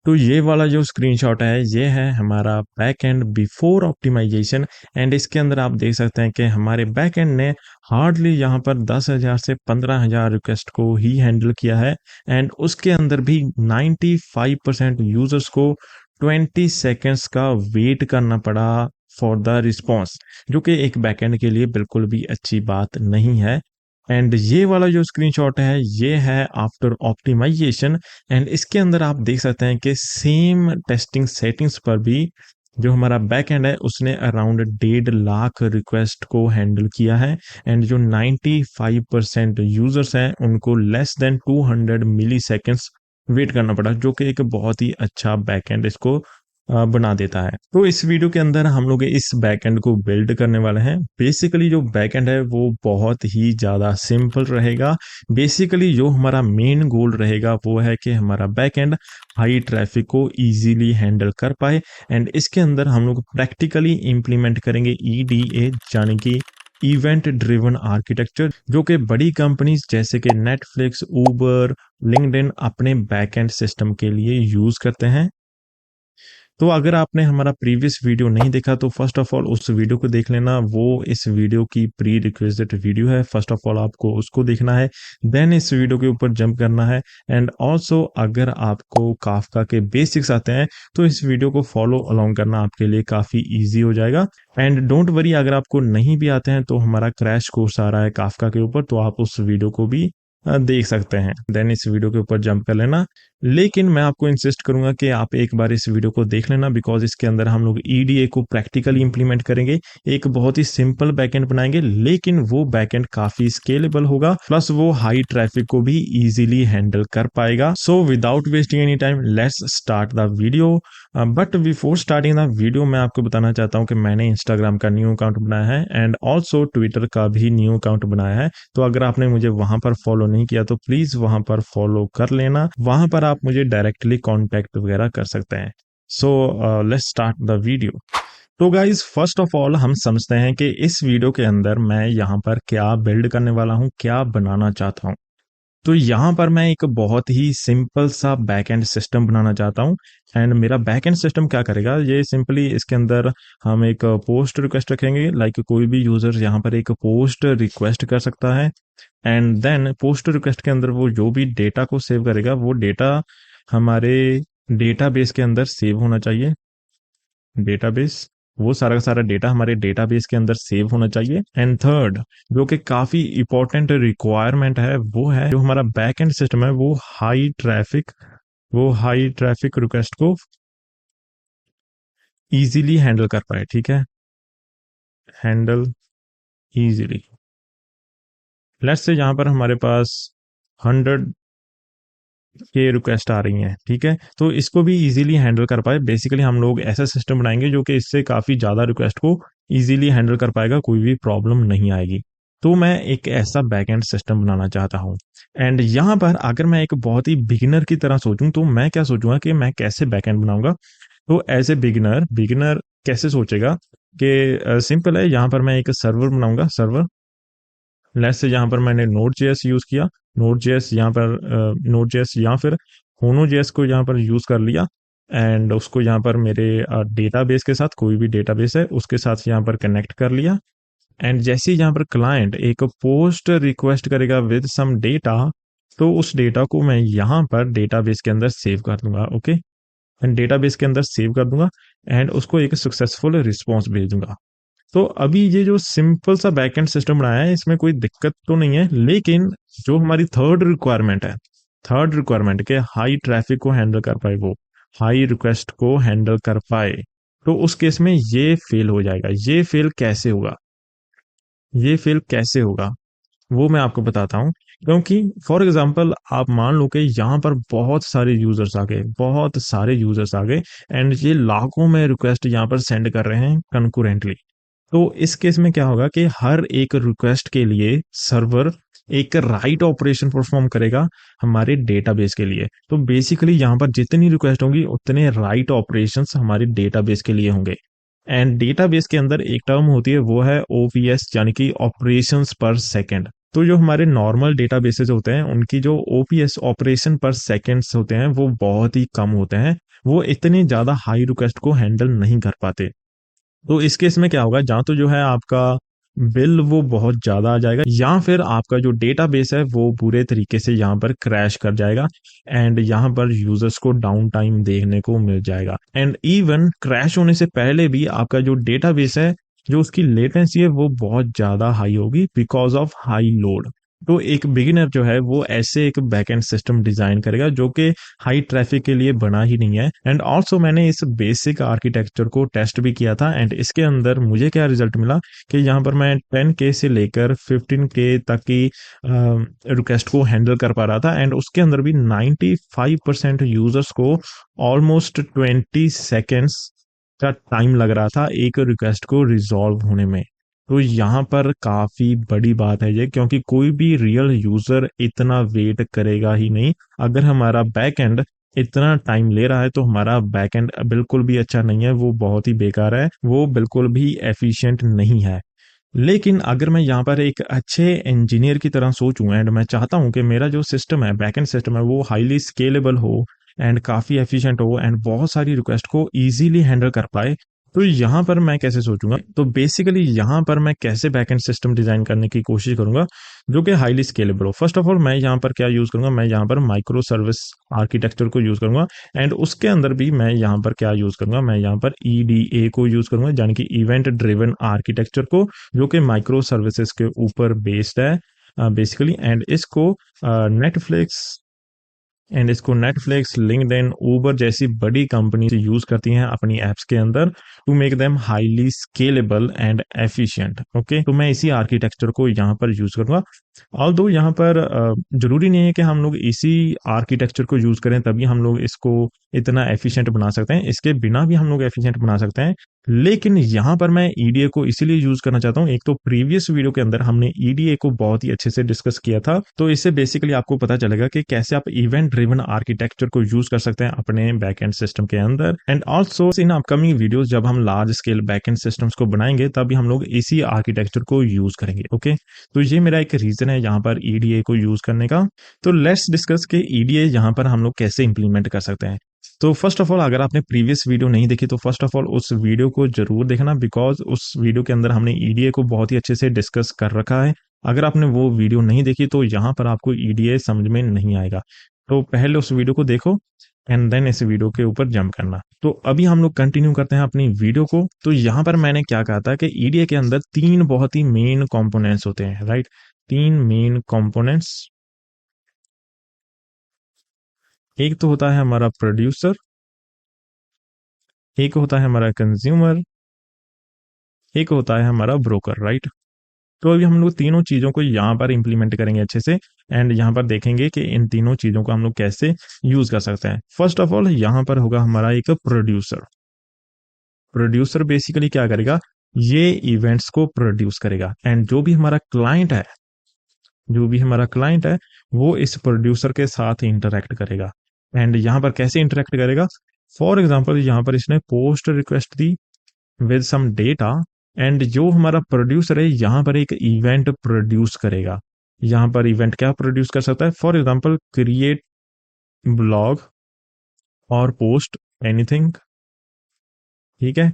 तो ये वाला जो स्क्रीनशॉट है ये है हमारा back end before optimization. And इसके अंदर आप देख सकते हैं कि हमारे बैक एंड ने हार्डली यहाँ पर 10,000 से 15,000 रिक्वेस्ट को ही हैंडल किया है। एंड उसके अंदर भी 95% यूजर्स को 20 सेकेंड्स का वेट करना पड़ा फॉर द रिस्पॉन्स, जो कि एक बैकएंड के लिए बिल्कुल भी अच्छी बात नहीं है। एंड ये वाला जो स्क्रीनशॉट है ये है आफ्टर ऑप्टिमाइजेशन। एंड इसके अंदर आप देख सकते हैं कि सेम टेस्टिंग सेटिंग्स पर भी जो हमारा बैक एंड है उसने अराउंड 1.5 लाख रिक्वेस्ट को हैंडल किया है। एंड जो 95% यूजर्स हैं उनको लेस देन 200 मिली सेकेंड्स वेट करना पड़ा, जो कि एक बहुत ही अच्छा बैक एंड इसको बना देता है। तो इस वीडियो के अंदर हम लोग इस बैकएंड को बिल्ड करने वाले हैं। बेसिकली जो बैकएंड है वो बहुत ही ज़्यादा सिंपल रहेगा। बेसिकली जो हमारा मेन गोल रहेगा वो है कि हमारा बैकएंड हाई ट्रैफिक को इजीली हैंडल कर पाए। एंड इसके अंदर हम लोग प्रैक्टिकली इम्प्लीमेंट करेंगे EDA, यानी कि इवेंट ड्रिवन आर्किटेक्चर, जो कि बड़ी कंपनीज जैसे कि नेटफ्लिक्स, ऊबर, लिंक्डइन अपने बैकएंड सिस्टम के लिए यूज़ करते हैं। तो अगर आपने हमारा प्रीवियस वीडियो नहीं देखा तो फर्स्ट ऑफ ऑल उस वीडियो को देख लेना, वो इस वीडियो की प्री रिक्विजिट वीडियो है। फर्स्ट ऑफ ऑल आपको उसको देखना है, देन इस वीडियो के ऊपर जंप करना है। एंड ऑल्सो अगर आपको काफका के बेसिक्स आते हैं तो इस वीडियो को फॉलो अलोंग करना आपके लिए काफ़ी ईजी हो जाएगा। एंड डोंट वरी, अगर आपको नहीं भी आते हैं तो हमारा क्रैश कोर्स आ रहा है काफका के ऊपर, तो आप उस वीडियो को भी देख सकते हैं। देन इस वीडियो के ऊपर जंप कर लेना। लेकिन मैं आपको इंसिस्ट करूंगा कि आप एक बार इस वीडियो को देख लेना, बिकॉज इसके अंदर हम लोग EDA को प्रैक्टिकली इंप्लीमेंट करेंगे। एक बहुत ही सिंपल बैकएंड बनाएंगे, लेकिन वो बैकएंड काफी स्केलेबल होगा, प्लस वो हाई ट्रैफिक को भी इजीली हैंडल कर पाएगा। So without wasting any time let's start the video. But before starting the video मैं आपको बताना चाहता हूँ कि मैंने इंस्टाग्राम का न्यू अकाउंट बनाया है एंड ऑल्सो ट्विटर का भी न्यू अकाउंट बनाया है। तो अगर आपने मुझे वहां पर फॉलो नहीं किया तो प्लीज वहां पर फॉलो कर लेना। वहां पर आप मुझे डायरेक्टली कांटेक्ट वगैरह कर सकते हैं। So let's start the video. तो गाइज फर्स्ट ऑफ ऑल हम समझते हैं कि इस वीडियो के अंदर मैं यहाँ पर क्या बिल्ड करने वाला हूँ, क्या बनाना चाहता हूँ। तो यहाँ पर मैं एक बहुत ही सिंपल सा बैकएंड सिस्टम बनाना चाहता हूँ। एंड मेरा बैकएंड सिस्टम क्या करेगा, ये सिंपली इसके अंदर हम एक पोस्ट रिक्वेस्ट रखेंगे। लाइक कोई भी यूजर यहाँ पर एक पोस्ट रिक्वेस्ट कर सकता है। एंड देन पोस्ट रिक्वेस्ट के अंदर वो जो भी डेटा को सेव करेगा वो डेटा हमारे डेटाबेस के अंदर सेव होना चाहिए। डेटाबेस, वो सारा का सारा डेटा हमारे डेटाबेस के अंदर सेव होना चाहिए। एंड थर्ड, जो कि काफी इंपॉर्टेंट रिक्वायरमेंट है, वो है जो हमारा बैक एंड सिस्टम है वो हाई ट्रैफिक रिक्वेस्ट को इजीली हैंडल कर पाए। ठीक है, हैंडल इजीली। लेट्स से यहाँ पर हमारे पास 100 के रिक्वेस्ट आ रही हैं, ठीक है, तो इसको भी इजीली हैंडल कर पाए। बेसिकली हम लोग ऐसा सिस्टम बनाएंगे जो कि इससे काफ़ी ज़्यादा रिक्वेस्ट को इजीली हैंडल कर पाएगा, कोई भी प्रॉब्लम नहीं आएगी। तो मैं एक ऐसा बैकएंड सिस्टम बनाना चाहता हूँ। एंड यहाँ पर अगर मैं एक बहुत ही बिगिनर की तरह सोचूं तो मैं क्या सोचूंगा कि मैं कैसे बैकएंड बनाऊंगा। तो एज ए बिगिनर कैसे सोचेगा कि सिंपल है, यहाँ पर मैं एक सर्वर बनाऊंगा। सर्वर, लेट्स से यहाँ पर मैंने Node.js यूज़ किया। Node.js यहाँ पर Node.js या फिर Hono.js को यहाँ पर यूज़ कर लिया। एंड उसको यहाँ पर मेरे डेटाबेस के साथ, कोई भी डेटाबेस है उसके साथ यहाँ पर कनेक्ट कर लिया। एंड जैसे ही यहाँ पर क्लाइंट एक पोस्ट रिक्वेस्ट करेगा विद सम डेटा, तो उस डेटा को मैं यहाँ पर डेटाबेस के अंदर सेव कर दूंगा। ओके, एंड डेटाबेस के अंदर सेव कर दूंगा एंड उसको एक सक्सेसफुल रिस्पॉन्स भेज दूंगा। तो अभी ये जो सिंपल सा बैकएंड सिस्टम बनाया है इसमें कोई दिक्कत तो नहीं है, लेकिन जो हमारी थर्ड रिक्वायरमेंट के हाई ट्रैफिक को हैंडल कर पाए, वो हाई रिक्वेस्ट को हैंडल कर पाए, तो उस केस में ये फेल हो जाएगा। ये फेल कैसे होगा वो मैं आपको बताता हूँ। क्योंकि फॉर एग्जांपल आप मान लो कि यहाँ पर बहुत सारे यूजर्स आ गए एंड ये लाखों में रिक्वेस्ट यहाँ पर सेंड कर रहे हैं कंकरेंटली। तो इस केस में क्या होगा कि हर एक रिक्वेस्ट के लिए सर्वर एक राइट ऑपरेशन परफॉर्म करेगा हमारे डेटाबेस के लिए। तो बेसिकली यहाँ पर जितनी रिक्वेस्ट होंगी उतने राइट ऑपरेशंस हमारे डेटाबेस के लिए होंगे। एंड डेटाबेस के अंदर एक टर्म होती है, वो है OPS, यानी कि ऑपरेशंस पर सेकंड। तो जो हमारे नॉर्मल डेटाबेसेस होते हैं उनकी जो ओपीएस ऑपरेशन पर सेकेंड्स होते हैं वो बहुत ही कम होते हैं, वो इतनी ज़्यादा हाई रिक्वेस्ट को हैंडल नहीं कर पाते। तो इस केस में क्या होगा, जहाँ तो जो है आपका बिल वो बहुत ज़्यादा आ जाएगा, या फिर आपका जो डेटाबेस है वो पूरे तरीके से यहाँ पर क्रैश कर जाएगा एंड यहाँ पर यूजर्स को डाउन टाइम देखने को मिल जाएगा। एंड इवन क्रैश होने से पहले भी आपका जो डेटाबेस है, जो उसकी लेटेंसी है वो बहुत ज़्यादा हाई होगी बिकॉज ऑफ हाई लोड। तो एक बिगिनर जो है वो ऐसे एक बैकएंड सिस्टम डिजाइन करेगा जो कि हाई ट्रैफिक के लिए बना ही नहीं है। एंड ऑल्सो मैंने इस बेसिक आर्किटेक्चर को टेस्ट भी किया था एंड इसके अंदर मुझे क्या रिजल्ट मिला कि यहाँ पर मैं 10K से लेकर 15K तक की रिक्वेस्ट को हैंडल कर पा रहा था एंड उसके अंदर भी 95% यूजर्स को ऑलमोस्ट 20 सेकेंड्स का टाइम लग रहा था एक रिक्वेस्ट को रिजॉल्व होने में। तो यहाँ पर काफी बड़ी बात है ये, क्योंकि कोई भी रियल यूजर इतना वेट करेगा ही नहीं। अगर हमारा बैक एंड इतना टाइम ले रहा है तो हमारा बैक एंड बिल्कुल भी अच्छा नहीं है, वो बहुत ही बेकार है, वो बिल्कुल भी एफिशिएंट नहीं है। लेकिन अगर मैं यहाँ पर एक अच्छे इंजीनियर की तरह सोचूं एंड मैं चाहता हूं कि मेरा जो सिस्टम है, बैकएंड सिस्टम है, वो हाईली स्केलेबल हो एंड काफी एफिशिएंट हो एंड बहुत सारी रिक्वेस्ट को इजीली हैंडल कर पाए, तो यहाँ पर मैं कैसे सोचूंगा, तो बेसिकली यहाँ पर मैं कैसे बैकएंड सिस्टम डिजाइन करने की कोशिश करूंगा जो कि हाईली स्केलेबल हो। फर्स्ट ऑफ ऑल मैं यहाँ पर क्या यूज करूंगा, मैं यहाँ पर माइक्रो सर्विस आर्किटेक्चर को यूज करूंगा एंड उसके अंदर भी मैं यहाँ पर क्या यूज करूंगा, मैं यहाँ पर ईडीए को यूज करूंगा, यानी कि इवेंट ड्रिवन आर्किटेक्चर को, जो कि माइक्रो सर्विसेज के ऊपर बेस्ड है बेसिकली। एंड इसको नेटफ्लिक्स लिंक्डइन, ऊबर जैसी बड़ी कंपनी यूज करती हैं अपनी एप्स के अंदर to make them highly scalable and efficient. Okay, तो मैं इसी आर्किटेक्चर को यहाँ पर यूज करूंगा। ऑल्दो यहाँ पर जरूरी नहीं है कि हम लोग इसी आर्किटेक्चर को यूज करें तभी हम लोग इसको इतना एफिशिएंट बना सकते हैं, इसके बिना भी हम लोग एफिशिएंट बना सकते हैं। लेकिन यहाँ पर मैं ईडीए को इसीलिए यूज करना चाहता हूँ, एक तो प्रीवियस वीडियो के अंदर हमने ईडीए को बहुत ही अच्छे से डिस्कस किया था, तो इससे बेसिकली आपको पता चलेगा कि कैसे आप इवेंट ड्रिवन आर्किटेक्चर को यूज कर सकते हैं अपने बैकएंड सिस्टम के अंदर। And also in upcoming videos जब हम लार्ज स्केल बैकएंड सिस्टम्स को बनाएंगे तभी हम लोग इसी आर्किटेक्चर को यूज करेंगे। ओके, तो ये मेरा एक रीजन है यहाँ पर ईडीए को यूज करने का। तो लेट्स डिस्कस के ईडीए यहाँ पर हम लोग कैसे इंप्लीमेंट कर सकते हैं। तो फर्स्ट ऑफ ऑल अगर आपने प्रीवियस वीडियो नहीं देखी तो फर्स्ट ऑफ ऑल उस वीडियो को जरूर देखना, बिकॉज उस वीडियो के अंदर हमने ईडीए को बहुत ही अच्छे से डिस्कस कर रखा है। अगर आपने वो वीडियो नहीं देखी तो यहाँ पर आपको ईडीए समझ में नहीं आएगा, तो पहले उस वीडियो को देखो एंड देन इस वीडियो के ऊपर जंप करना। तो अभी हम लोग कंटिन्यू करते हैं अपनी वीडियो को। तो यहाँ पर मैंने क्या कहा था कि ईडीए के अंदर 3 बहुत ही मेन कंपोनेंट्स होते हैं, राइट? 3 मेन कंपोनेंट्स, एक तो होता है हमारा प्रोड्यूसर, एक होता है हमारा कंज्यूमर, एक होता है हमारा ब्रोकर, राइट? तो अभी हम लोग तीनों चीजों को यहाँ पर इंप्लीमेंट करेंगे अच्छे से एंड यहाँ पर देखेंगे कि इन तीनों चीजों को हम लोग कैसे यूज कर सकते हैं। फर्स्ट ऑफ ऑल यहाँ पर होगा हमारा एक प्रोड्यूसर। प्रोड्यूसर बेसिकली क्या करेगा, ये इवेंट्स को प्रोड्यूस करेगा एंड जो भी हमारा क्लाइंट है वो इस प्रोड्यूसर के साथ इंटरेक्ट करेगा। एंड यहाँ पर कैसे इंटरेक्ट करेगा, फॉर एग्जाम्पल यहाँ पर इसने पोस्ट रिक्वेस्ट दी विद सम डेटा एंड जो हमारा प्रोड्यूसर है यहाँ पर एक इवेंट प्रोड्यूस करेगा। यहाँ पर इवेंट क्या प्रोड्यूस कर सकता है, फॉर एग्जाम्पल क्रिएट ब्लॉग और पोस्ट एनीथिंग, ठीक है?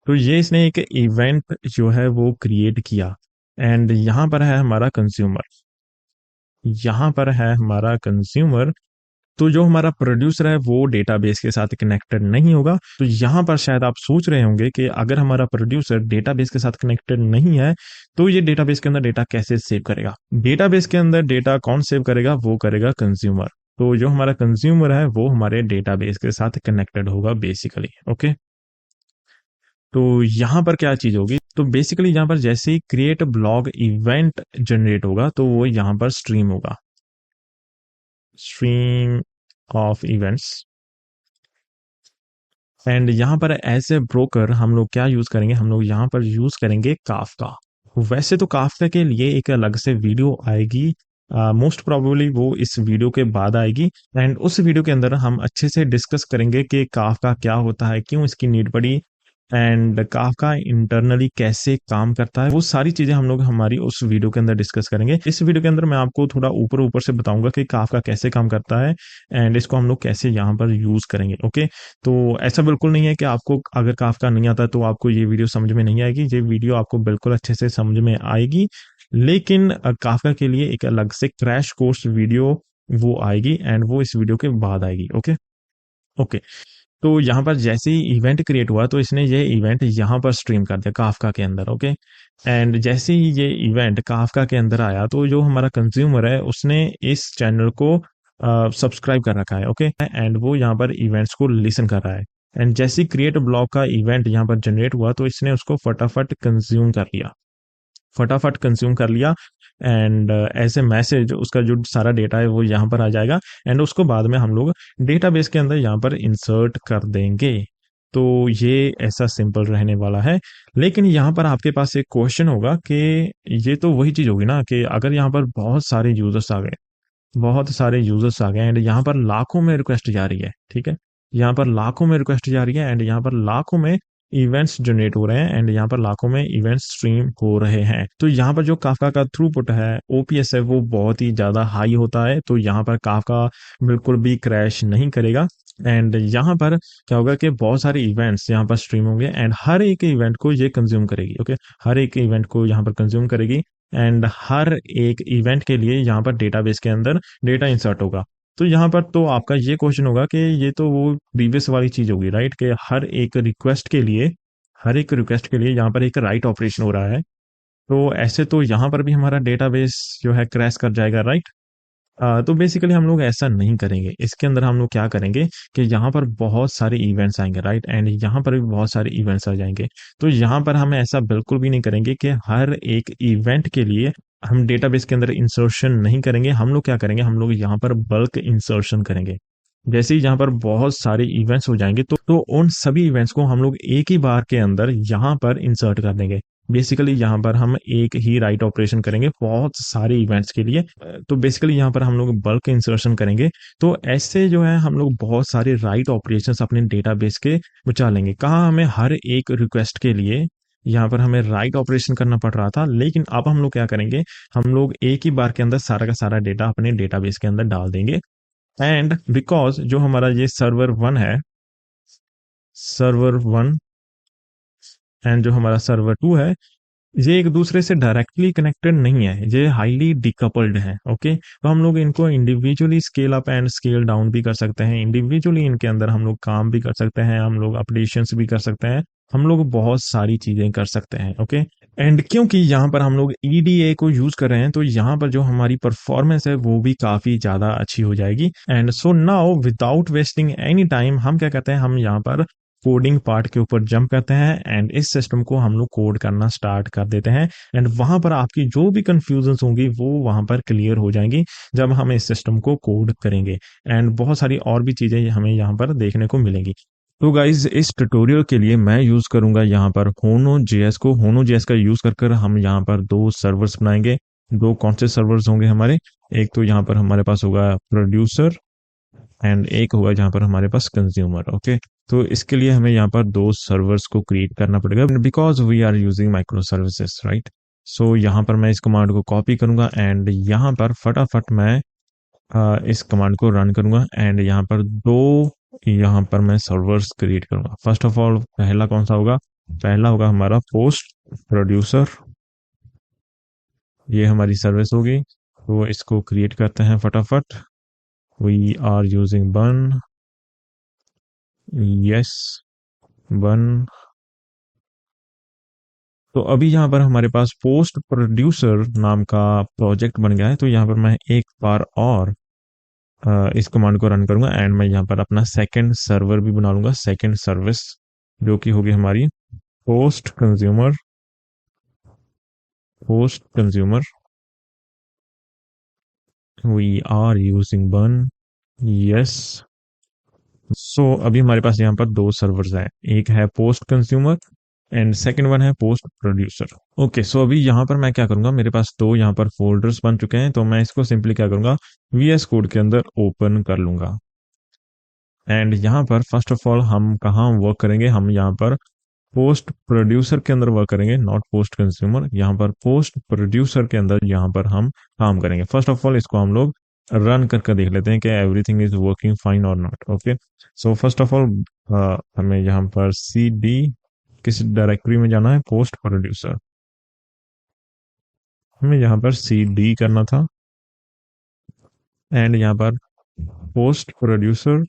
तो ये इसने एक इवेंट जो है वो क्रिएट किया। एंड यहाँ पर है हमारा कंज्यूमर, तो जो हमारा प्रोड्यूसर है वो डेटाबेस के साथ कनेक्टेड नहीं होगा। तो यहाँ पर शायद आप सोच रहे होंगे कि अगर हमारा प्रोड्यूसर डेटाबेस के साथ कनेक्टेड नहीं है तो ये डेटाबेस के अंदर डेटा कैसे सेव करेगा। डेटाबेस के अंदर डेटा कौन सेव करेगा, वो करेगा कंज्यूमर। तो जो हमारा कंज्यूमर है वो हमारे डेटाबेस के साथ कनेक्टेड होगा बेसिकली। ओके, तो यहाँ पर क्या चीज होगी, तो बेसिकली यहाँ पर जैसे ही क्रिएट ब्लॉग इवेंट जनरेट होगा तो वो यहाँ पर स्ट्रीम होगा, स्ट्रीम ऑफ इवेंट्स। एंड यहाँ पर ऐसे ब्रोकर हम लोग क्या यूज करेंगे, हम लोग यहाँ पर यूज करेंगे काफका। वैसे तो काफका के लिए एक अलग से वीडियो आएगी, मोस्ट प्रोबेबली वो इस वीडियो के बाद आएगी एंड उस वीडियो के अंदर हम अच्छे से डिस्कस करेंगे कि काफका क्या होता है, क्यों इसकी नीड पड़ी एंड काफका इंटरनली कैसे काम करता है, वो सारी चीजें हम लोग हमारी उस वीडियो के अंदर डिस्कस करेंगे। इस वीडियो के अंदर मैं आपको थोड़ा ऊपर ऊपर से बताऊंगा कि काफका कैसे काम करता है एंड इसको हम लोग कैसे यहाँ पर यूज करेंगे। ओके, तो ऐसा बिल्कुल नहीं है कि आपको अगर काफका नहीं आता तो आपको ये वीडियो समझ में नहीं आएगी, ये वीडियो आपको बिल्कुल अच्छे से समझ में आएगी। लेकिन काफका के लिए एक अलग से क्रैश कोर्स वीडियो वो आएगी एंड वो इस वीडियो के बाद आएगी। ओके ओके, तो यहाँ पर जैसे ही इवेंट क्रिएट हुआ तो इसने ये इवेंट यहाँ पर स्ट्रीम कर दिया काफका के अंदर। ओके, एंड जैसे ही ये इवेंट काफका के अंदर आया तो जो हमारा कंज्यूमर है उसने इस चैनल को सब्सक्राइब कर रखा है। ओके, एंड वो यहाँ पर इवेंट्स को लिसन कर रहा है एंड जैसे ही क्रिएट ब्लॉग का इवेंट यहाँ पर जनरेट हुआ तो इसने उसको फटाफट कंज्यूम कर लिया, फटाफट कंज्यूम कर लिया। एंड ऐसे मैसेज उसका जो सारा डेटा है वो यहाँ पर आ जाएगा एंड उसको बाद में हम लोग डेटाबेस के अंदर यहाँ पर इंसर्ट कर देंगे। तो ये ऐसा सिंपल रहने वाला है। लेकिन यहाँ पर आपके पास एक क्वेश्चन होगा कि ये तो वही चीज होगी ना कि अगर यहाँ पर बहुत सारे यूजर्स आ गए, बहुत सारे यूजर्स आ गए एंड यहाँ पर लाखों में रिक्वेस्ट जा रही है, ठीक है, यहाँ पर लाखों में रिक्वेस्ट जा रही है एंड यहाँ पर लाखों में इवेंट्स जनरेट हो रहे हैं एंड यहाँ पर लाखों में इवेंट्स स्ट्रीम हो रहे हैं। तो यहाँ पर जो काफका का थ्रूपुट है, ओपीएस है, वो बहुत ही ज्यादा हाई होता है। तो यहाँ पर काफका बिल्कुल भी क्रैश नहीं करेगा एंड यहाँ पर क्या होगा कि बहुत सारे इवेंट्स यहाँ पर स्ट्रीम होंगे एंड हर एक इवेंट को ये कंज्यूम करेगी। ओके, हर एक इवेंट को यहाँ पर कंज्यूम करेगी एंड हर एक इवेंट के लिए यहाँ पर डेटाबेस के अंदर डेटा इंसर्ट होगा। तो यहाँ पर तो आपका ये क्वेश्चन होगा कि ये तो वो प्रीवियस वाली चीज होगी, राइट, कि हर एक रिक्वेस्ट के लिए, हर एक रिक्वेस्ट के लिए यहाँ पर एक राइट ऑपरेशन हो रहा है। तो ऐसे तो यहाँ पर भी हमारा डेटाबेस जो है क्रैश कर जाएगा, राइट। तो बेसिकली हम लोग ऐसा नहीं करेंगे। इसके अंदर हम लोग क्या करेंगे कि यहाँ पर बहुत सारे इवेंट्स आएंगे, राइट, एंड यहाँ पर भी बहुत सारे इवेंट्स आ जाएंगे। तो यहाँ पर हम ऐसा बिल्कुल भी नहीं करेंगे कि हर एक इवेंट के लिए हम डेटाबेस के अंदर इंसर्शन नहीं करेंगे। हम लोग क्या करेंगे, हम लोग यहाँ पर बल्क इंसर्शन करेंगे। जैसे ही यहाँ पर बहुत सारे इवेंट्स हो जाएंगे तो उन सभी इवेंट्स को हम लोग एक ही बार के अंदर यहाँ पर इंसर्ट कर देंगे। बेसिकली यहाँ पर हम एक ही राइट ऑपरेशन करेंगे बहुत सारे इवेंट्स के लिए। तो बेसिकली यहाँ पर हम लोग बल्क इंसर्शन करेंगे। तो ऐसे जो है हम लोग बहुत सारे राइट ऑपरेशंस अपने डेटाबेस के बचा लेंगे। कहाँ हमें हर एक रिक्वेस्ट के लिए यहाँ पर हमें राइट ऑपरेशन करना पड़ रहा था, लेकिन अब हम लोग क्या करेंगे, हम लोग एक ही बार के अंदर सारा का सारा डेटा अपने डेटाबेस के अंदर डाल देंगे। एंड बिकॉज जो हमारा ये सर्वर वन है, सर्वर वन, एंड जो हमारा सर्वर टू है, ये एक दूसरे से डायरेक्टली कनेक्टेड नहीं है, ये हाईली डिकपल्ड है। ओके, तो हम लोग इनको individually scale up and scale down भी कर सकते हैं, इंडिविजुअली इनके अंदर हम लोग काम भी कर सकते हैं, हम लोग अपडेशंस भी कर सकते हैं, हम लोग बहुत सारी चीजें कर सकते हैं। ओके, एंड क्योंकि यहाँ पर हम लोग ईडीए को यूज कर रहे हैं तो यहाँ पर जो हमारी परफॉर्मेंस है वो भी काफी ज्यादा अच्छी हो जाएगी। And so now without wasting any time हम क्या कहते हैं, हम यहाँ पर कोडिंग पार्ट के ऊपर जंप करते हैं एंड इस सिस्टम को हम लोग कोड करना स्टार्ट कर देते हैं। एंड वहां पर आपकी जो भी कंफ्यूजन होंगी वो वहां पर क्लियर हो जाएंगी जब हम इस सिस्टम को कोड करेंगे। एंड बहुत सारी और भी चीजें हमें यहाँ पर देखने को मिलेंगी। तो गाइज इस ट्यूटोरियल के लिए मैं यूज करूंगा यहाँ पर होनो जेएस को। होनो जेएस का यूज कर हम यहाँ पर दो सर्वर्स बनाएंगे। दो कौन से सर्वर्स होंगे हमारे, एक तो यहाँ पर हमारे पास होगा प्रोड्यूसर एंड एक होगा जहाँ पर हमारे पास कंज्यूमर। ओके, तो इसके लिए हमें यहाँ पर दो सर्वर्स को क्रिएट करना पड़ेगा because we are using micro services, right. So यहाँ पर मैं इस कमांड को कॉपी करूंगा एंड यहाँ पर फटाफट मैं इस कमांड को रन करूंगा एंड यहाँ पर दो, यहाँ पर मैं सर्वर्स क्रिएट करूंगा। फर्स्ट ऑफ ऑल पहला कौन सा होगा, पहला होगा हमारा पोस्ट प्रोड्यूसर, ये हमारी सर्विस होगी। तो इसको क्रिएट करते हैं फटाफट। We are using Bun, yes, बन। तो अभी यहाँ पर हमारे पास पोस्ट प्रोड्यूसर नाम का प्रोजेक्ट बन गया है। तो यहाँ पर मैं एक बार और इस कमांड को रन करूंगा एंड मैं यहाँ पर अपना सेकंड सर्वर भी बना लूंगा, सेकंड सर्विस, जो कि होगी हमारी post consumer, post consumer. We are using Bun, yes. So अभी हमारे पास यहाँ पर दो सर्वर्स हैं, एक है post consumer and second one है पोस्ट प्रोड्यूसर। ओके, सो अभी यहाँ पर मैं क्या करूंगा, मेरे पास दो यहाँ पर फोल्डर्स बन चुके हैं। तो मैं इसको सिंपली क्या करूंगा, वीएस कोड के अंदर ओपन कर लूंगा। एंड यहाँ पर फर्स्ट ऑफ ऑल हम कहाँ वर्क करेंगे, हम यहाँ पर पोस्ट प्रोड्यूसर के अंदर वर्क करेंगे, नॉट पोस्ट कंज्यूमर। यहाँ पर पोस्ट प्रोड्यूसर के अंदर यहाँ पर हम काम करेंगे। फर्स्ट ऑफ ऑल इसको हम लोग रन करके देख लेते हैं कि एवरीथिंग इज वर्किंग फाइन और not. Okay, so first of all हमें यहाँ पर सी डी किस डायरेक्टरी में जाना है, पोस्ट प्रोड्यूसर। हमें यहाँ पर सी डी करना था एंड यहाँ पर पोस्ट प्रोड्यूसर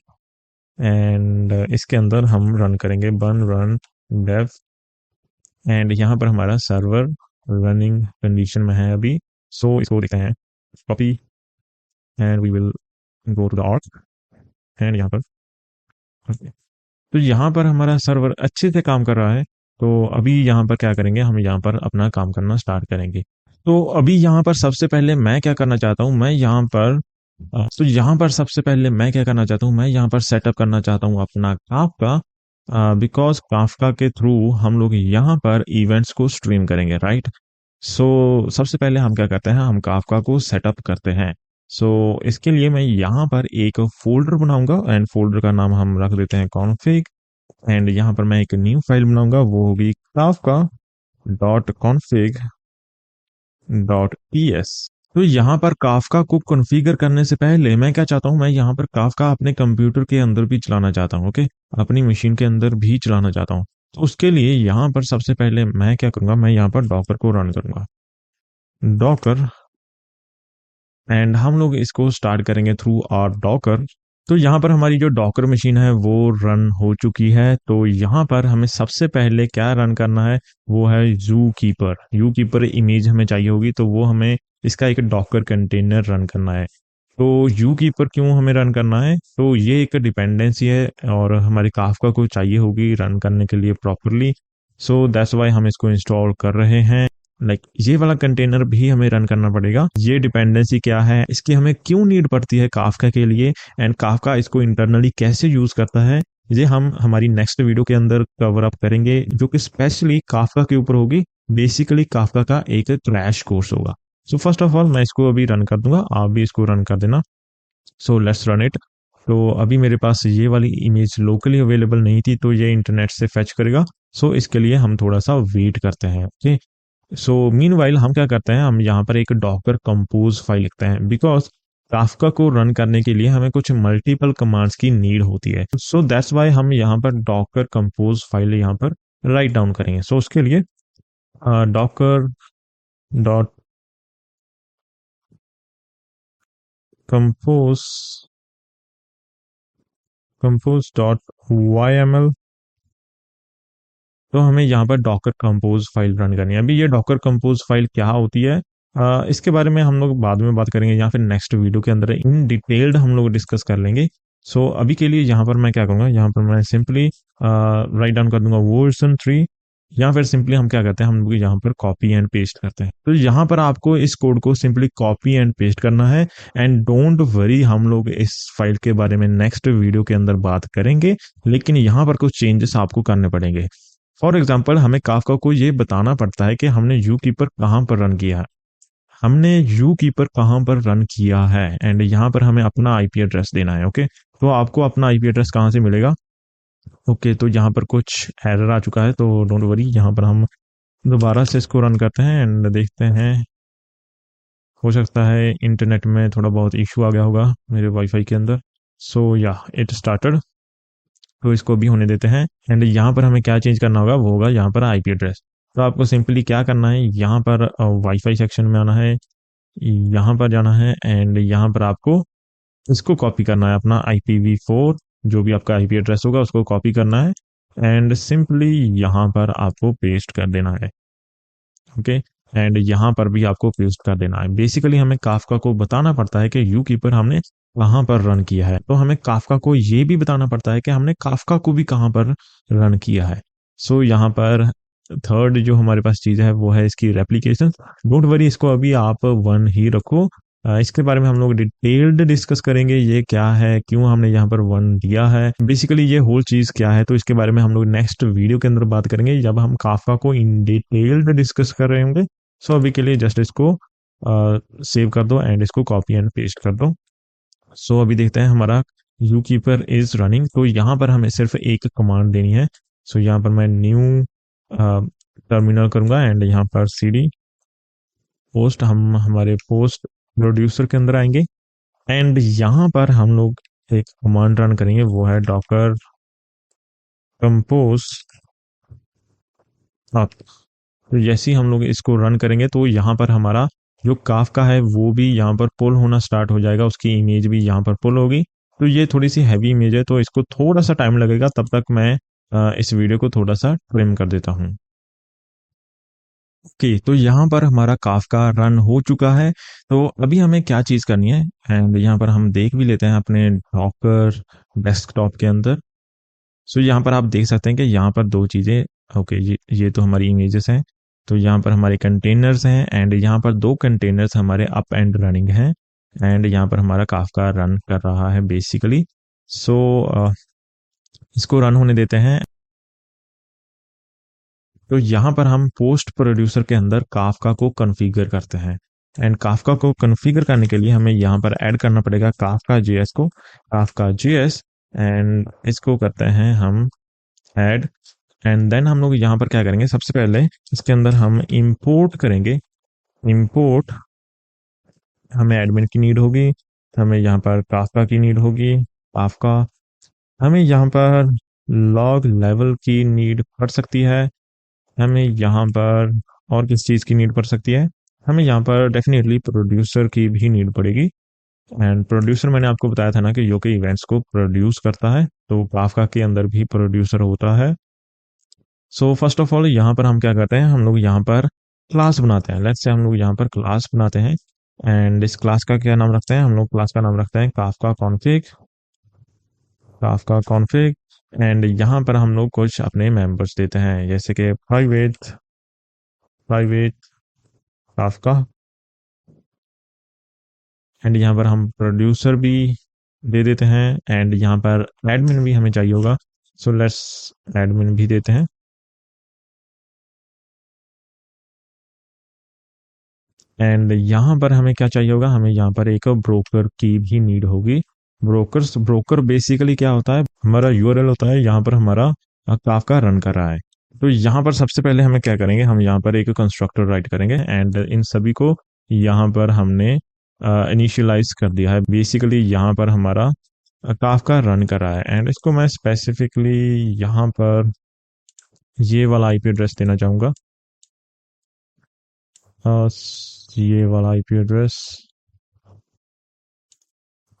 एंड इसके अंदर हम रन करेंगे बन रन डेव एंड यहाँ पर हमारा सर्वर रनिंग कंडीशन में है अभी। सो इसको देखते हैं, copy and we will go to the org and यहाँ पर okay. तो यहाँ पर हमारा सर्वर अच्छे से काम कर रहा है। तो अभी यहाँ पर क्या करेंगे, हम यहाँ पर अपना काम करना स्टार्ट करेंगे। तो अभी यहाँ पर सबसे पहले मैं क्या करना चाहता हूँ, मैं यहाँ पर तो यहाँ पर सबसे पहले मैं क्या करना चाहता हूँ, मैं यहाँ पर सेटअप करना चाहता हूँ अपना काफका, बिकॉज काफका के थ्रू हम लोग यहाँ पर इवेंट्स को स्ट्रीम करेंगे, राइट। सो सबसे पहले हम क्या करते हैं, हम काफका को सेटअप करते हैं। सो इसके लिए मैं यहाँ पर एक फोल्डर बनाऊंगा एंड फोल्डर का नाम हम रख देते हैं कॉन्फ़िग एंड यहाँ पर मैं एक न्यू फाइल बनाऊंगा, वो होगी Kafka dot config dot ps। तो यहाँ पर काफका को कॉन्फ़िगर करने से पहले मैं क्या चाहता हूँ, मैं यहाँ पर काफका अपने कंप्यूटर के अंदर भी चलाना चाहता हूँ। ओके, अपनी मशीन के अंदर भी चलाना चाहता हूँ। तो उसके लिए यहाँ पर सबसे पहले मैं क्या करूंगा, मैं यहाँ पर डॉकर को रन करूंगा, डॉकर एंड हम लोग इसको स्टार्ट करेंगे थ्रू आवर डॉकर। तो यहाँ पर हमारी जो डॉकर मशीन है वो रन हो चुकी है। तो यहाँ पर हमें सबसे पहले क्या रन करना है, वो है you keeper. You keeper image हमें चाहिए होगी, तो वो हमें इसका एक डॉकर कंटेनर रन करना है। तो यू कीपर क्यों हमें रन करना है, तो ये एक डिपेंडेंसी है और हमारी काफका को चाहिए होगी रन करने के लिए प्रॉपरली। सो दैट्स वाई हम इसको इंस्टॉल कर रहे हैं। ये वाला कंटेनर भी हमें रन करना पड़ेगा। ये डिपेंडेंसी क्या है, इसकी हमें क्यों नीड पड़ती है काफका के लिए एंड काफका इसको इंटरनली कैसे यूज करता है, ये हम हमारी नेक्स्ट वीडियो के अंदर कवर अप करेंगे, जो कि स्पेशली काफका के ऊपर होगी। बेसिकली काफका का एक क्रैश कोर्स होगा। सो फर्स्ट ऑफ ऑल मैं इसको अभी रन कर दूंगा, आप भी इसको रन कर देना। So let's run it. तो अभी मेरे पास ये वाली इमेज लोकली अवेलेबल नहीं थी, तो ये इंटरनेट से फेच करेगा। सो इसके लिए हम थोड़ा सा वेट करते हैं। ओके, सो मीनवाइल हम क्या करते हैं, हम यहाँ पर एक डॉकर कंपोज फाइल लिखते हैं, बिकॉज काफका को रन करने के लिए हमें कुछ मल्टीपल कमांड्स की नीड होती है। सो दैट्स वाई हम यहाँ पर डॉकर कंपोज फाइल यहाँ पर राइट डाउन करेंगे। सो उसके लिए Docker dot compose compose dot yml, तो हमें यहाँ पर डॉकर कंपोज फाइल रन करनी है। अभी ये डॉकर कंपोज फाइल क्या होती है, इसके बारे में हम लोग बाद में बात करेंगे या फिर नेक्स्ट वीडियो के अंदर इन डिटेल्ड हम लोग डिस्कस कर लेंगे। सो अभी के लिए यहाँ पर मैं क्या करूँगा, यहाँ पर मैं सिंपली राइट डाउन कर दूंगा वर्जन 3, या फिर सिंपली हम क्या करते हैं, हम लोग यहाँ पर कॉपी एंड पेस्ट करते हैं। तो यहाँ पर आपको इस कोड को सिंपली कॉपी एंड पेस्ट करना है एंड डोंट वरी, हम लोग इस फाइल के बारे में नेक्स्ट वीडियो के अंदर बात करेंगे, लेकिन यहाँ पर कुछ चेंजेस आपको करने पड़ेंगे। फॉर एग्जाम्पल हमें काफका को ये बताना पड़ता है कि हमने यू कीपर कहाँ पर रन किया है, हमने यू कीपर कहाँ पर रन किया है एंड यहाँ पर हमें अपना आईपी एड्रेस देना है। ओके, तो आपको अपना आईपी एड्रेस कहाँ से मिलेगा। ओके, तो यहाँ पर कुछ एरर आ चुका है, तो डोंट वरी, यहाँ पर हम दोबारा से इसको रन करते हैं एंड देखते हैं, हो सकता है इंटरनेट में थोड़ा बहुत इशू आ गया होगा मेरे वाईफाई के अंदर। सो या इट स्टार्टेड, तो इसको भी होने देते हैं एंड यहाँ पर हमें क्या चेंज करना होगा, वो होगा यहाँ पर आईपी एड्रेस। तो आपको सिंपली क्या करना है, यहाँ पर वाईफाई सेक्शन में आना है, यहाँ पर जाना है एंड यहाँ पर आपको इसको कॉपी करना है, अपना IPv4 जो भी आपका आईपी एड्रेस होगा उसको कॉपी करना है एंड सिंपली यहाँ पर आपको पेस्ट कर देना है। ओके, एंड यहाँ पर भी आपको पेस्ट कर देना है। बेसिकली हमें काफका को बताना पड़ता है कि यू कीपर हमने कहाँ पर रन किया है, तो हमें काफका को ये भी बताना पड़ता है कि हमने काफका को भी कहाँ पर रन किया है। सो यहाँ पर थर्ड जो हमारे पास चीज़ है वो है इसकी रेप्लिकेशन। डोंट वरी, इसको अभी आप 1 ही रखो। इसके बारे में हम लोग डिटेल्ड डिस्कस करेंगे, ये क्या है, क्यों हमने यहाँ पर 1 दिया है, बेसिकली ये होल चीज़ क्या है, तो इसके बारे में हम लोग नेक्स्ट वीडियो के अंदर बात करेंगे जब हम काफका को इन डिटेल्ड डिस्कस कर रहे होंगे। सो अभी के लिए जस्ट इसको सेव कर दो एंड इसको कॉपी एंड पेस्ट कर दो। सो अभी देखते हैं हमारा यू कीपर इज रनिंग। तो यहाँ पर हमें सिर्फ एक कमांड देनी है। सो यहाँ पर मैं न्यू टर्मिनल करूँगा एंड यहाँ पर cd पोस्ट, हम हमारे पोस्ट प्रोड्यूसर के अंदर आएंगे एंड यहाँ पर हम लोग एक कमांड रन करेंगे, वो है docker compose up। तो जैसे ही हम लोग इसको रन करेंगे तो यहाँ पर हमारा जो काफका है वो भी यहाँ पर पुल होना स्टार्ट हो जाएगा, उसकी इमेज भी यहाँ पर पुल होगी। तो ये थोड़ी सी हैवी इमेज है तो इसको थोड़ा सा टाइम लगेगा, तब तक मैं इस वीडियो को थोड़ा सा ट्रिम कर देता हूँ। ओके, तो यहाँ पर हमारा काफका रन हो चुका है। तो अभी हमें क्या चीज़ करनी है, एंड यहाँ पर हम देख भी लेते हैं अपने डॉकर डेस्कटॉप के अंदर। सो यहाँ पर आप देख सकते हैं कि यहाँ पर दो चीज़ें, ओके ये तो हमारी इमेजेस हैं। तो यहाँ पर हमारे कंटेनर्स हैं एंड यहाँ पर दो कंटेनर्स हमारे अप एंड रनिंग हैं एंड यहाँ पर हमारा काफका रन कर रहा है बेसिकली। सो इसको रन होने देते हैं। तो यहाँ पर हम पोस्ट प्रोड्यूसर के अंदर काफका को कॉन्फ़िगर करते हैं एंड काफका को कॉन्फ़िगर करने के लिए हमें यहाँ पर ऐड करना पड़ेगा काफका जेएस को, काफका जेएस, एंड इसको करते हैं हम ऐड। एंड देन हम लोग यहाँ पर क्या करेंगे, सबसे पहले इसके अंदर हम इंपोर्ट करेंगे। इंपोर्ट, हमें एडमिन की नीड होगी, हमें यहाँ पर काफका की नीड होगी, काफका, हमें यहाँ पर लॉग लेवल की नीड पड़ सकती है, हमें यहाँ पर और किस चीज़ की नीड पड़ सकती है, हमें यहाँ पर डेफिनेटली प्रोड्यूसर की भी नीड पड़ेगी। एंड प्रोड्यूसर मैंने आपको बताया था ना कि जो कि इवेंट्स को प्रोड्यूस करता है, तो काफका के अंदर भी प्रोड्यूसर होता है। सो फर्स्ट ऑफ ऑल यहाँ पर हम क्या करते हैं, हम लोग यहाँ पर क्लास बनाते हैं। लेट्स से हम लोग यहाँ पर क्लास बनाते हैं एंड इस क्लास का क्या नाम रखते हैं, हम लोग क्लास का नाम रखते हैं Kafka config, Kafka config. And यहाँ पर हम लोग कुछ अपने मेंबर्स देते हैं, जैसे कि प्राइवेट प्राइवेट काफका, एंड यहाँ पर हम प्रोड्यूसर भी दे देते हैं एंड यहाँ पर एडमिन भी हमें चाहिए होगा। सो लेट्स एडमिन भी देते हैं। एंड यहाँ पर हमें क्या चाहिए होगा, हमें यहाँ पर एक ब्रोकर की भी नीड होगी। ब्रोकर बेसिकली क्या होता है, हमारा यूआरएल होता है, यहाँ पर हमारा काफका रन कर रहा है। तो यहाँ पर सबसे पहले हमें क्या करेंगे, हम यहाँ पर एक कंस्ट्रक्टर राइट करेंगे एंड इन सभी को यहाँ पर हमने इनिशियलाइज कर दिया है। बेसिकली यहाँ पर हमारा काफका रन कर रहा है एंड इसको मैं स्पेसिफिकली यहाँ पर ये वाला आईपी एड्रेस देना चाहूँगा, ये वाला आईपी एड्रेस,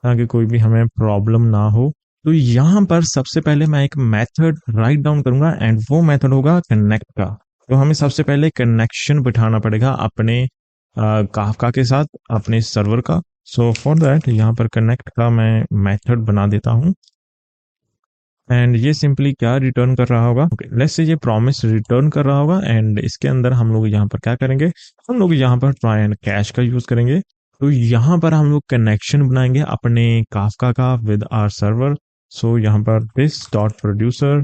ताकि कोई भी हमें प्रॉब्लम ना हो। तो यहाँ पर सबसे पहले मैं एक मेथड राइट डाउन करूंगा एंड वो मेथड होगा कनेक्ट का। तो हमें सबसे पहले कनेक्शन बिठाना पड़ेगा अपने काफका के साथ, अपने सर्वर का। सो फॉर दैट यहाँ पर कनेक्ट का मैं मेथड बना देता हूँ एंड ये सिंपली क्या रिटर्न कर रहा होगा, लेट्स से ये प्रॉमिस रिटर्न कर रहा होगा एंड इसके अंदर हम लोग यहाँ पर क्या करेंगे, हम लोग यहाँ पर ट्राई एंड कैश का यूज करेंगे। तो यहाँ पर हम लोग कनेक्शन बनाएंगे अपने काफका का विद आवर सर्वर। सो यहाँ पर दिस डॉट प्रोड्यूसर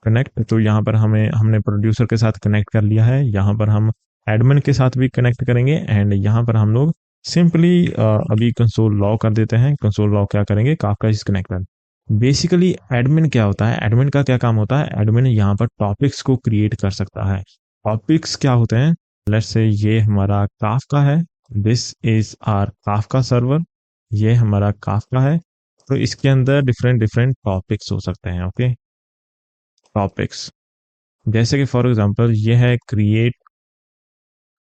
कनेक्ट, तो यहाँ पर हमने प्रोड्यूसर के साथ कनेक्ट कर लिया है। यहाँ पर हम एडमिन के साथ भी कनेक्ट करेंगे एंड यहाँ पर हम लोग सिंपली अभी कंसोल लॉग कर देते हैं। कंसोल लॉग क्या करेंगे, Kafka is connected. Basically admin क्या होता है, एडमिन का क्या काम होता है, एडमिन यहाँ पर टॉपिक्स को क्रिएट कर सकता है। टॉपिक्स क्या होते हैं, लेट्स से ये हमारा काफका है, this is our Kafka server, ये हमारा काफका है। तो इसके अंदर डिफरेंट डिफरेंट टॉपिक्स हो सकते हैं। ओके, टॉपिक्स जैसे कि फॉर एग्जांपल ये है क्रिएट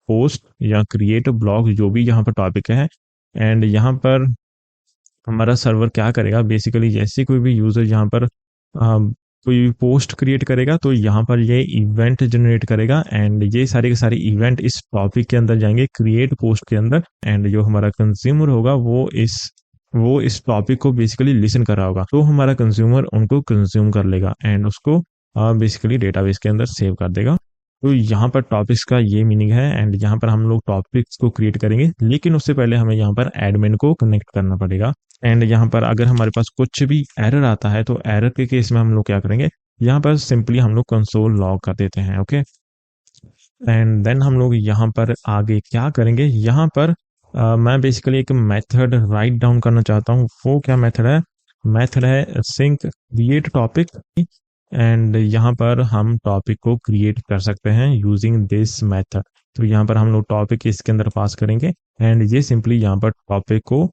पोस्ट या क्रिएट ब्लॉग, जो भी यहाँ पर टॉपिक है। एंड यहाँ पर हमारा सर्वर क्या करेगा, बेसिकली जैसे कोई भी यूजर यहाँ पर कोई पोस्ट क्रिएट करेगा तो यहाँ पर ये इवेंट जनरेट करेगा एंड ये सारे के सारे इवेंट इस टॉपिक के अंदर जाएंगे, क्रिएट पोस्ट के अंदर। एंड जो हमारा कंज्यूमर होगा वो इस टॉपिक को बेसिकली लिसन कर रहा होगा, तो हमारा कंज्यूमर उनको कंज्यूम कर लेगा एंड उसको बेसिकली डेटाबेस के अंदर सेव कर देगा। तो यहाँ पर टॉपिक्स का ये मीनिंग है एंड यहाँ पर हम लोग टॉपिक्स को क्रिएट करेंगे, लेकिन उससे पहले हमें यहाँ पर एडमिन को कनेक्ट करना पड़ेगा। एंड यहाँ पर अगर हमारे पास कुछ भी एरर आता है तो एरर के केस में हम लोग क्या करेंगे, यहाँ पर सिंपली हम लोग कंसोल लॉग कर देते हैं। ओके, एंड देन हम लोग यहाँ पर आगे क्या करेंगे, यहाँ पर मैं बेसिकली एक मेथड राइट डाउन करना चाहता हूँ। वो क्या मेथड है, मेथड है सिंक क्रिएट टॉपिक एंड यहाँ पर हम टॉपिक को क्रिएट कर सकते हैं यूजिंग दिस मेथड। तो यहाँ पर हम लोग टॉपिक इसके अंदर पास करेंगे एंड ये सिंपली यहाँ पर टॉपिक को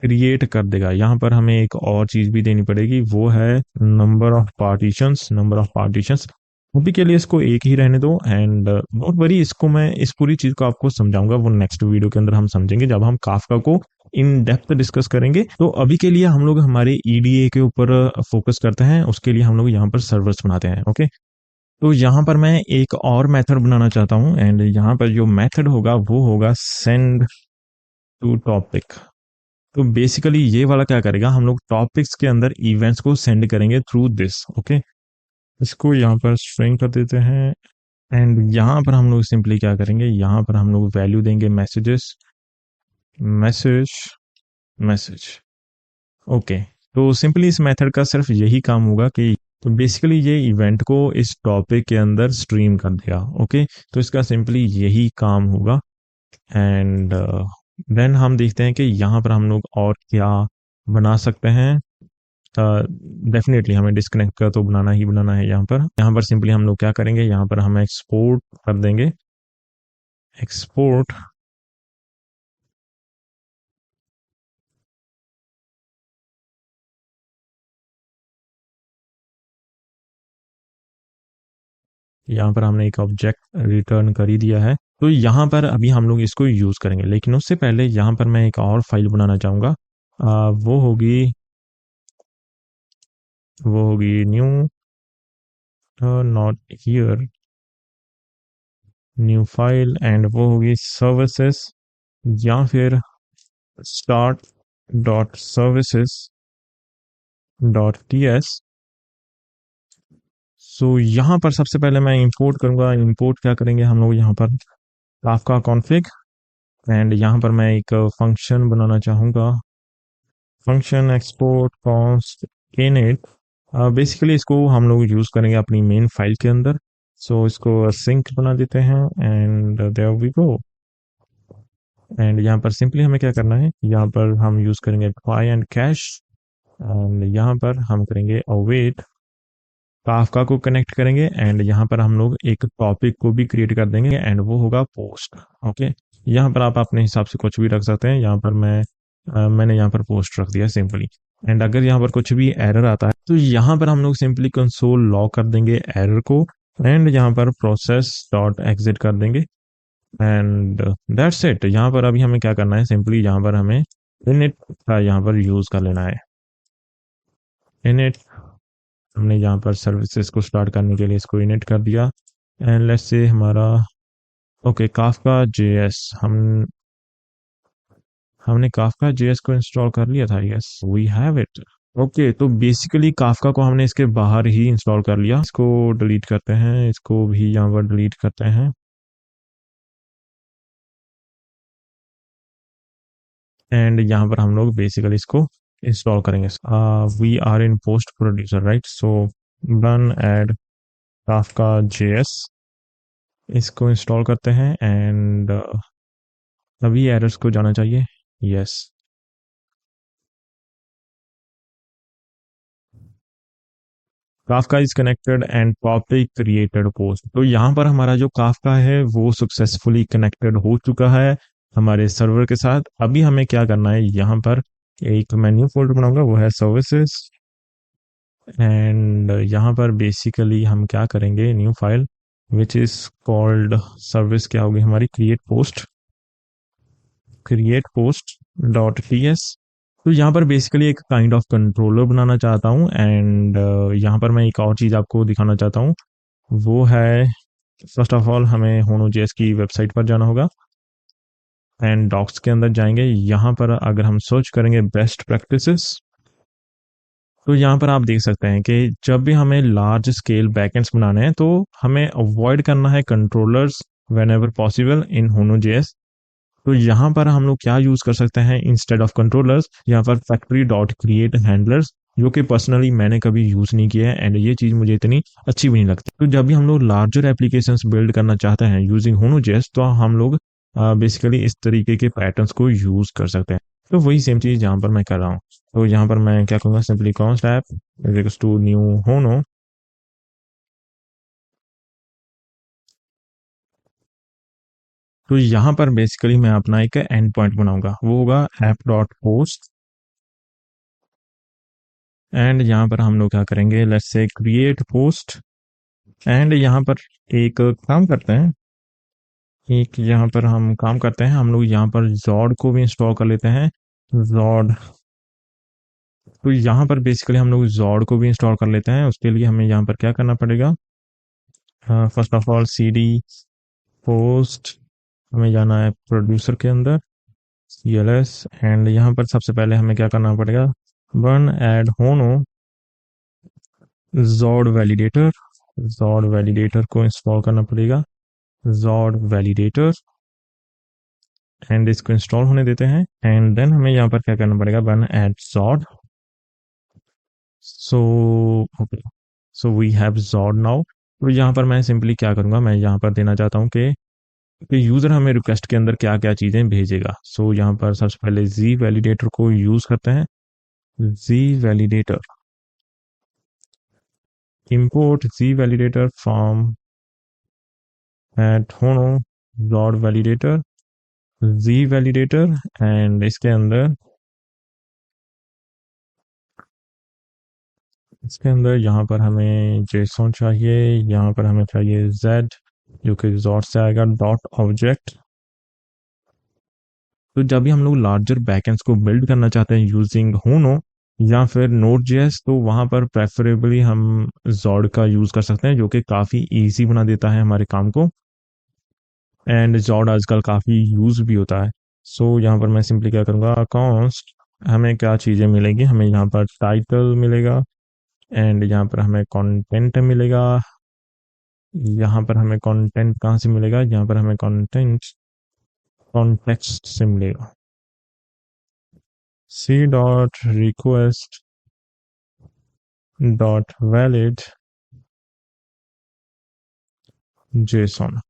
क्रिएट कर देगा। यहाँ पर हमें एक और चीज भी देनी पड़ेगी, वो है नंबर ऑफ पार्टीशंस। अभी के लिए इसको एक ही रहने दो एंड डोंट वरी, इसको मैं इस पूरी चीज को आपको समझाऊंगा, वो नेक्स्ट वीडियो के अंदर हम समझेंगे जब हम काफका को इन डेप्थ डिस्कस करेंगे। तो अभी के लिए हम लोग हमारे ईडीए के ऊपर फोकस करते हैं, उसके लिए हम लोग यहाँ पर सर्वर्स बनाते हैं। ओके, तो यहाँ पर मैं एक और मेथड बनाना चाहता हूँ एंड यहाँ पर जो मेथड होगा वो होगा सेंड टू टॉपिक। तो बेसिकली ये वाला क्या करेगा, हम लोग टॉपिक्स के अंदर इवेंट्स को सेंड करेंगे थ्रू दिस। ओके, इसको यहाँ पर स्ट्रिंग कर देते हैं एंड यहाँ पर हम लोग सिंपली क्या करेंगे, यहाँ पर हम लोग वैल्यू देंगे मैसेजेस, मैसेज, मैसेज। ओके, तो सिंपली इस मेथड का सिर्फ यही काम होगा कि तो बेसिकली ये इवेंट को इस टॉपिक के अंदर स्ट्रीम कर देगा। ओके, तो इसका सिंपली यही काम होगा एंड देन हम देखते हैं कि यहाँ पर हम लोग और क्या बना सकते हैं। डेफिनेटली हमें डिस्कनेक्ट का तो बनाना ही बनाना है। यहाँ पर सिंपली हम लोग क्या करेंगे, यहाँ पर हम एक्सपोर्ट कर देंगे, एक्सपोर्ट। यहाँ पर हमने एक ऑब्जेक्ट रिटर्न कर ही दिया है। तो यहाँ पर अभी हम लोग इसको यूज करेंगे, लेकिन उससे पहले यहाँ पर मैं एक और फाइल बनाना चाहूंगा। वो होगी new, not here, new file and वो होगी सर्विसेज या फिर start dot services dot T S. So यहाँ पर सबसे पहले मैं इंपोर्ट करूंगा। इंपोर्ट क्या करेंगे हम लोग, यहाँ पर काफका कॉन्फ़िग एंड यहाँ पर मैं एक फंक्शन बनाना चाहूंगा, function export const init. Basically इसको हम लोग यूज करेंगे अपनी मेन फाइल के अंदर। सो इसको सिंक बना देते हैं and there we go. And यहाँ पर सिंपली हमें क्या करना है, यहाँ पर हम यूज करेंगे ट्राई एंड कैश एंड यहाँ पर हम करेंगे अवेट, काफका को कनेक्ट करेंगे एंड यहाँ पर हम लोग एक टॉपिक को भी क्रिएट कर देंगे एंड वो होगा पोस्ट। ओके, यहाँ पर आप अपने हिसाब से कुछ भी रख सकते हैं। यहाँ पर मैंने यहाँ पर पोस्ट रख दिया सिंपली। एंड अगर यहाँ पर कुछ भी एरर आता है तो यहाँ पर हम लोग सिंपली कंसोल लॉग कर देंगे एरर को एंड यहाँ पर प्रोसेस डॉट एग्जिट कर देंगे एंड दैट्स इट। यहाँ पर अभी हमें क्या करना है, सिंपली यहाँ पर हमें इनिट का यहाँ पर यूज कर लेना है। इनिट, हमने यहाँ पर सर्विसेज को स्टार्ट करने के लिए इसको इनिट कर दिया एंड लेट्स से हमारा ओके काफका जेएस, हमने काफका जेएस को इंस्टॉल कर लिया था। Yes we have it. Okay, तो बेसिकली काफका को हमने इसके बाहर ही इंस्टॉल कर लिया। इसको डिलीट करते हैं, इसको भी यहाँ पर डिलीट करते हैं एंड यहाँ पर हम लोग बेसिकली इसको इंस्टॉल करेंगे। We are in post producer right, so run add Kafka JS, इसको इंस्टॉल करते हैं एंड अभी एरर्स को जाना चाहिए। Yes, Kafka is connected and topic created post. तो यहाँ पर हमारा जो काफका है वो सक्सेसफुली कनेक्टेड हो चुका है हमारे सर्वर के साथ। अभी हमें क्या करना है, यहाँ पर एक मेन्यू फोल्डर बनाऊंगा, वो है सर्विसेज एंड यहाँ पर बेसिकली हम क्या करेंगे, new file which is called service, क्या होगी हमारी, create post dot T S. तो यहाँ पर बेसिकली एक काइंड ऑफ कंट्रोलर बनाना चाहता हूँ एंड यहाँ पर मैं एक और चीज़ आपको दिखाना चाहता हूँ, वो है फर्स्ट ऑफ ऑल हमें होनो.js की वेबसाइट पर जाना होगा एंड डॉक्स के अंदर जाएंगे। यहाँ पर अगर हम सर्च करेंगे बेस्ट प्रैक्टिसेस, तो यहाँ पर आप देख सकते हैं कि जब भी हमें लार्ज स्केल बैकएंड्स बनाने हैं तो हमें अवॉइड करना है controllers whenever possible in होनो.js। तो यहाँ पर हम लोग क्या यूज कर सकते हैं, इंस्टेड ऑफ कंट्रोलर्स यहाँ पर फैक्ट्री डॉट क्रिएट हैंडलर्स, जो कि पर्सनली मैंने कभी यूज नहीं किया है एंड ये चीज मुझे इतनी अच्छी भी नहीं लगती। तो जब भी हम लोग लार्जर एप्लीकेशंस बिल्ड करना चाहते हैं यूजिंग होनो.js, तो हम लोग बेसिकली इस तरीके के पैटर्न्स को यूज कर सकते हैं। तो वही सेम चीज यहाँ पर मैं कर रहा हूँ। तो यहाँ पर मैं क्या कहूँगा, simply const app to new Hono तो यहाँ पर बेसिकली मैं अपना एक एंड पॉइंट बनाऊंगा, वो होगा ऐप डॉट पोस्ट। एंड यहाँ पर हम लोग क्या करेंगे, let's say create post. And यहाँ पर एक काम करते हैं, एक यहाँ पर हम काम करते हैं, हम लोग यहाँ पर जॉड को भी इंस्टॉल कर लेते हैं। जॉड, तो यहाँ पर बेसिकली हम लोग जॉड को भी इंस्टॉल कर लेते हैं। उसके लिए हमें यहाँ पर क्या करना पड़ेगा, first of all cd post, हमें जाना है प्रोड्यूसर के अंदर cls। एंड यहाँ पर सबसे पहले हमें क्या करना पड़ेगा, वन ऐड होनो जॉड वैलिडेटर। जॉड वैलिडेटर को इंस्टॉल करना पड़ेगा, जॉड वैलिडेटर। एंड इसको इंस्टॉल होने देते हैं। एंड देन हमें यहाँ पर क्या करना पड़ेगा, Bun add zod. So okay, so we have zod now. तो यहाँ पर मैं सिंपली क्या करूँगा, मैं यहाँ पर देना चाहता हूँ कि यूज़र हमें रिक्वेस्ट के अंदर क्या क्या चीज़ें भेजेगा। सो यहाँ पर सबसे पहले जी वैलिडेटर को यूज़ करते हैं। जी validator, import z validator from at hono dot validator z validator। And इसके अंदर यहाँ पर हमें जेसॉन चाहिए, यहाँ पर हमें चाहिए z, जो कि जॉट से आएगा डॉट ऑब्जेक्ट। तो जब भी हम लोग लार्जर बैकएंड्स को बिल्ड करना चाहते हैं यूजिंग होनो या फिर नोड जेएस, तो वहां पर प्रेफरेबली हम जॉड का यूज कर सकते हैं, जो कि काफी इजी बना देता है हमारे काम को। एंड जॉड आजकल काफ़ी यूज़ भी होता है। सो यहाँ पर मैं सिंपली क्या करूँगा, कॉन्स्ट, हमें क्या चीज़ें मिलेंगी, हमें यहाँ पर टाइटल मिलेगा। एंड यहाँ पर हमें कंटेंट मिलेगा। यहाँ पर हमें कंटेंट कहाँ से मिलेगा, यहाँ पर हमें कंटेंट कॉन्टेक्स्ट से मिलेगा। C dot request dot valid JSON.